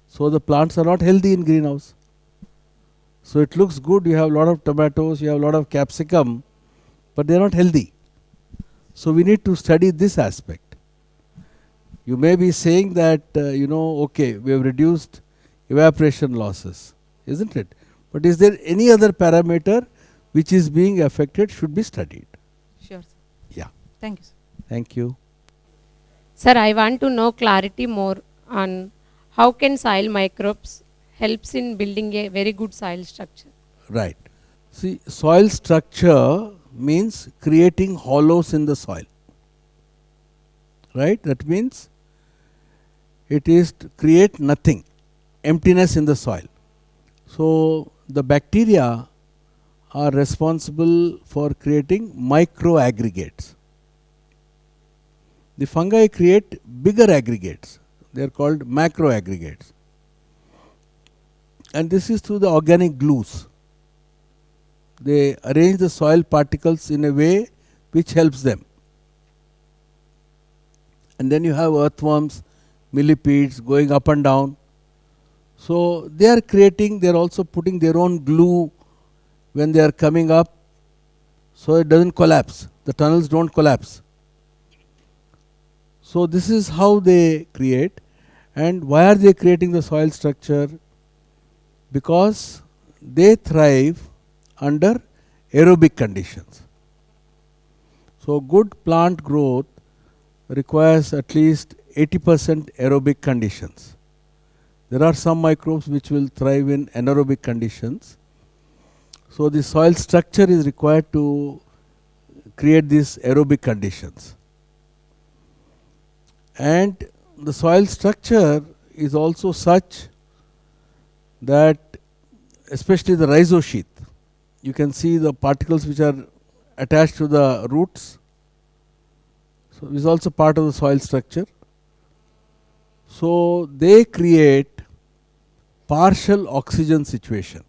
So the plants are not healthy in greenhouse. So it looks good, you have a lot of tomatoes, you have a lot of capsicum, but they are not healthy. So we need to study this aspect. You may be saying that, okay, we have reduced evaporation losses, isn't it? But is there any other parameter which is being affected should be studied? sure, sir. Yeah. Thank you, sir. Thank you. Sir, I want to know clarity more on how can soil microbes helps in building a very good soil structure. Right. See, soil structure means creating hollows in the soil. Right? That means it is to create nothing, emptiness in the soil. So the bacteria are responsible for creating micro aggregates. The fungi create bigger aggregates. They are called macro aggregates. And this is through the organic glues. They arrange the soil particles in a way which helps them. And then you have earthworms, millipedes going up and down. So they are also putting their own glue when they are coming up, so it doesn't collapse. The tunnels don't collapse. So this is how they create. And why are they creating the soil structure? Because they thrive under aerobic conditions. So good plant growth requires at least 80% aerobic conditions. There are some microbes which will thrive in anaerobic conditions. So the soil structure is required to create these aerobic conditions. And the soil structure is also such that, especially the rhizosheath, you can see the particles which are attached to the roots. So this is also part of the soil structure. So they create partial oxygen situation,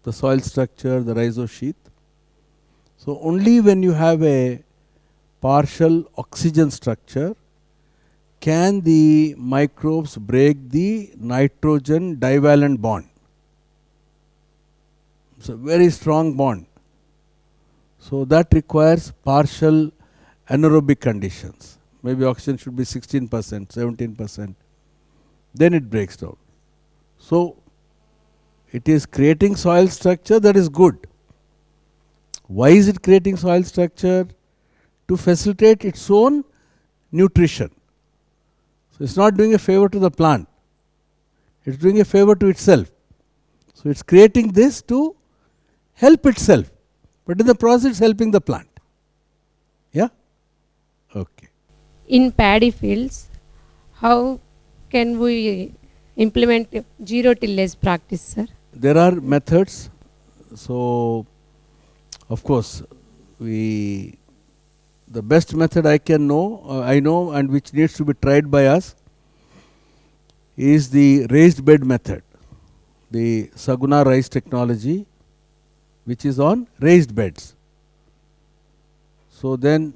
the soil structure, the rhizosheath. So only when you have a partial oxygen structure can the microbes break the nitrogen divalent bond. It's a very strong bond. So that requires partial anaerobic conditions. Maybe oxygen should be 16%, 17%. Then it breaks down. So it is creating soil structure that is good. Why is it creating soil structure? To facilitate its own nutrition. So it's not doing a favor to the plant. It's doing a favor to itself. So it's creating this to help itself. But in the process it's helping the plant. Yeah? Okay. In paddy fields, how can we implement zero tillage practice, sir? There are methods. So, of course, the best method I know and which needs to be tried by us is the raised bed method, the Saguna rice technology, which is on raised beds. So then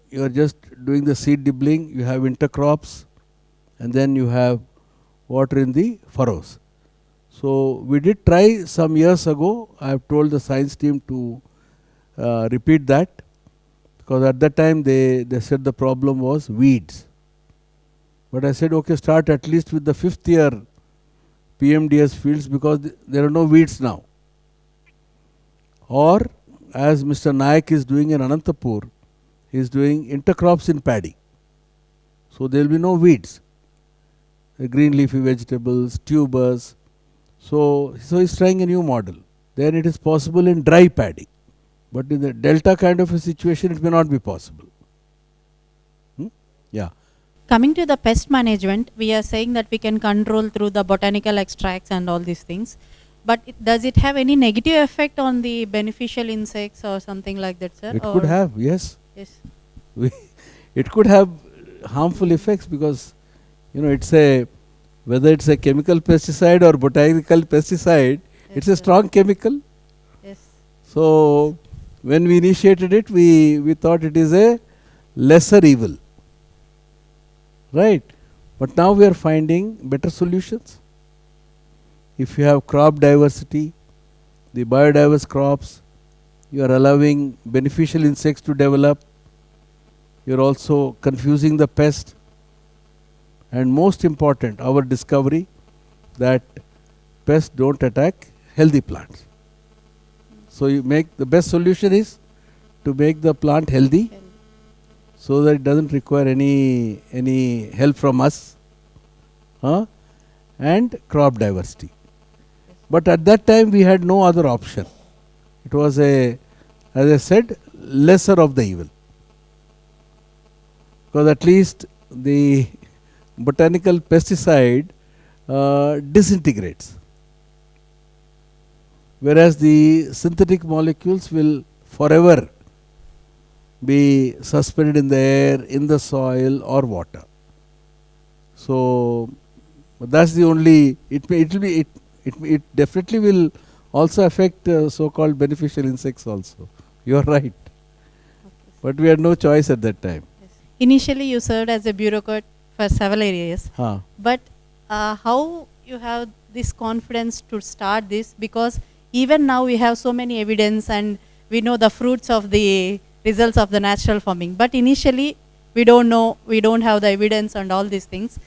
you are just doing the seed dibbling, you have intercrops, and then you have water in the furrows. So we did try some years ago. I have told the science team to repeat that, because at that time they said the problem was weeds. But I said, okay, start at least with the 5th year PMDS fields, because there are no weeds now. Or as Mr. Nayak is doing in Anantapur, he is doing intercrops in paddy. So there will be no weeds. Green leafy vegetables, tubers. So he's trying a new model. Then it is possible in dry paddy. But in the delta kind of a situation, it may not be possible. Yeah. Coming to the pest management, we are saying that we can control through the botanical extracts and all these things. But does it have any negative effect on the beneficial insects or something like that, sir? It could have, yes. Yes. It could have harmful effects, because whether it's a chemical pesticide or botanical pesticide, Yes, it's a sir. strong chemical. Yes. So when we initiated it, we thought it is a lesser evil, right? But now we are finding better solutions. If you have crop diversity, the biodiverse crops, you are allowing beneficial insects to develop, you are also confusing the pest, and most important, our discovery that pests don't attack healthy plants. So you make the best solution is to make the plant healthy, so that it doesn't require any help from us, and crop diversity. But at that time we had no other option. It was as I said, lesser of the evil. Because at least the botanical pesticide disintegrates, whereas the synthetic molecules will forever be suspended in the air, in the soil or water. So that's the only, it definitely will also affect so-called beneficial insects also. You are right. But we had no choice at that time. Initially, you served as a bureaucrat for several areas. Huh. But how you have this confidence to start this? Because even now we have so many evidence and we know the fruits of the results of the natural farming. But initially, we don't know, we don't have the evidence and all these things.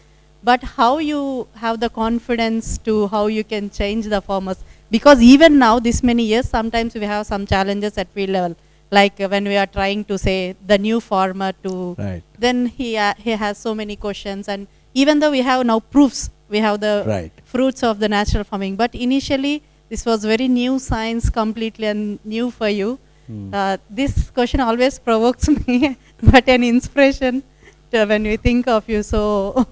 But how you have the confidence to how you can change the farmers? Because even now, this many years, sometimes we have some challenges at field level. Like when we are trying to say the new farmer to, Right. then he has so many questions. And even though we have now proofs, we have the Right. fruits of the natural farming. But initially, this was very new science, completely and new for you. This question always provokes me, but an inspiration to when we think of you. So,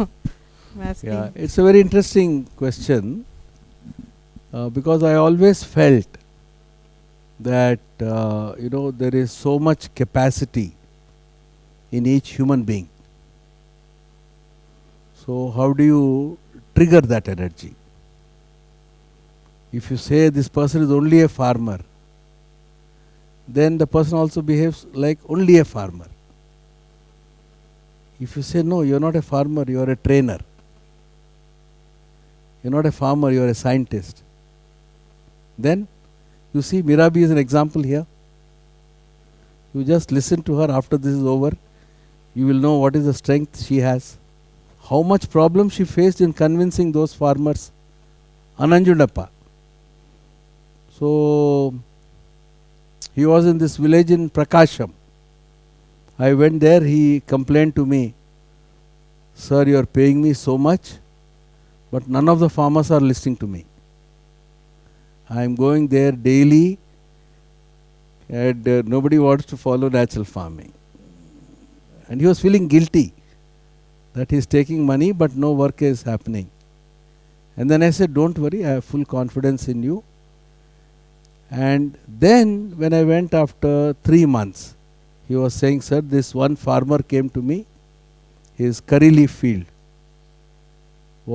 I'm asking. Yeah, it's a very interesting question, because I always felt that there is so much capacity in each human being. So how do you trigger that energy? If you say this person is only a farmer, then the person also behaves like only a farmer. If you say no, you are not a farmer, you are a trainer. You are not a farmer, you are a scientist. Then you see Mirabi is an example here. You just listen to her after this is over. You will know what is the strength she has. How much problem she faced in convincing those farmers. Ananjundappa. So he was in this village in Prakasham. I went there, he complained to me, "Sir, you are paying me so much, but none of the farmers are listening to me. I am going there daily and nobody wants to follow natural farming." And he was feeling guilty that he is taking money but no work is happening. And then I said, "Don't worry, I have full confidence in you." And then when I went after 3 months, he was saying, "Sir, this one farmer came to me, his curry leaf field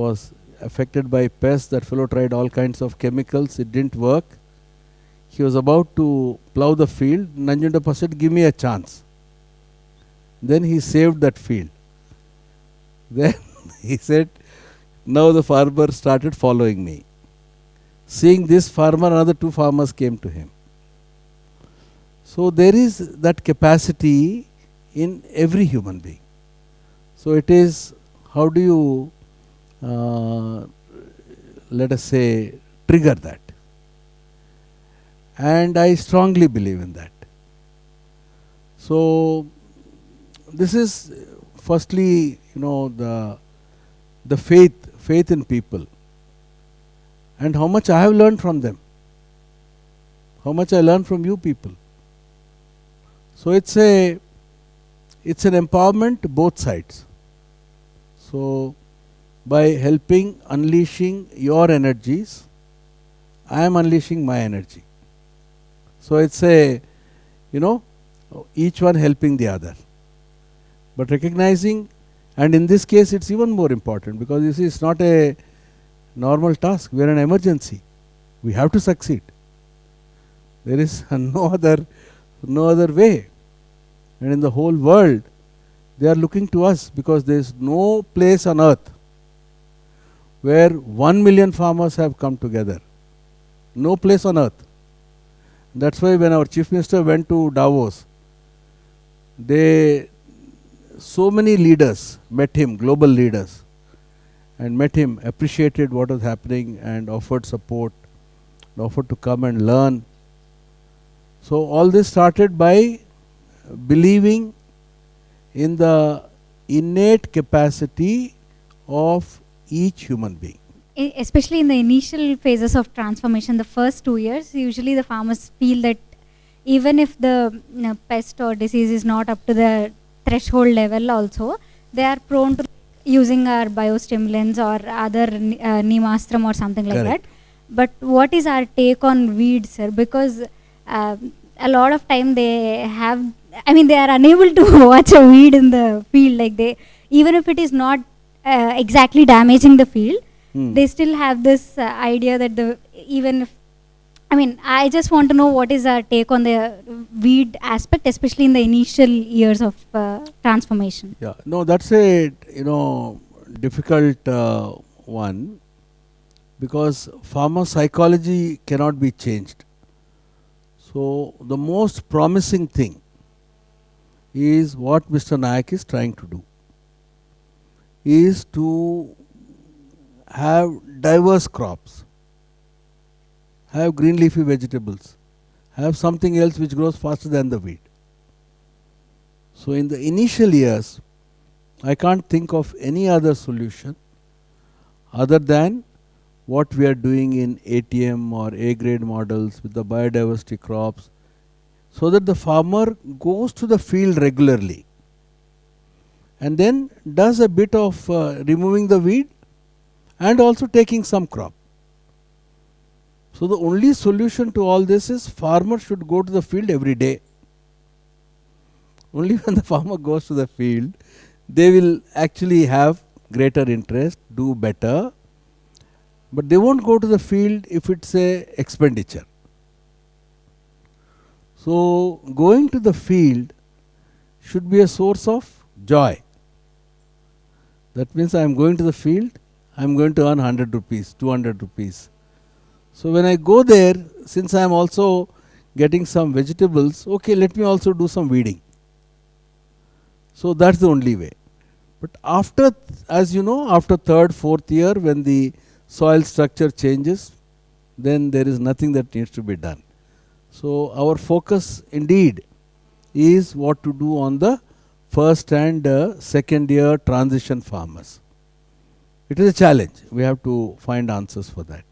was affected by pests. That fellow tried all kinds of chemicals, it didn't work. He was about to plow the field. Nanjundappa said, 'Give me a chance.' Then he saved that field. Then he said, now the farmer started following me. Seeing this farmer, another 2 farmers came to him. So there is that capacity in every human being. So it is, how do you, let us say, trigger that? And I strongly believe in that. So this is firstly, the faith in people, and how much I have learned from them, how much I learned from you people. So it's an empowerment both sides. So by helping unleashing your energies, I am unleashing my energy. So it's each one helping the other. But recognizing, and in this case it's even more important, because you see it's not a normal task. We are in an emergency. We have to succeed. There is no other way. And in the whole world, they are looking to us, because there is no place on earth where 1 million farmers have come together. No place on earth. That's why when our Chief Minister went to Davos, so many leaders met him, global leaders, and met him, appreciated what was happening and offered support, offered to come and learn. So all this started by believing in the innate capacity of each human being. Especially in the initial phases of transformation, the first 2 years, usually the farmers feel that even if the pest or disease is not up to the threshold level also, they are prone to using our biostimulants or other Neemastram or something like Correct. that. But what is our take on weeds, sir? Because a lot of time they are unable to watch a weed in the field. Like even if it is not exactly damaging the field, they still have this idea that I just want to know what is our take on the weed aspect, especially in the initial years of transformation. Yeah, no, that's a difficult one, because farmer psychology cannot be changed. So the most promising thing is what Mr. Nayak is trying to do, is to have diverse crops, have green leafy vegetables, have something else which grows faster than the wheat. So in the initial years, I can't think of any other solution other than what we are doing in ATM or A-grade models with the biodiversity crops, so that the farmer goes to the field regularly and then does a bit of removing the weed and also taking some crop. So the only solution to all this is farmers should go to the field every day. Only when the farmer goes to the field, they will actually have greater interest, do better, but they won't go to the field if it's a expenditure. So going to the field should be a source of joy. That means I am going to the field, I am going to earn 100 rupees, 200 rupees. So when I go there, since I am also getting some vegetables, okay, let me also do some weeding. So that's the only way. But after, as you know, after third, fourth year, when the soil structure changes, then there is nothing that needs to be done. So our focus indeed is what to do on the first and second year transition farmers. It is a challenge. We have to find answers for that.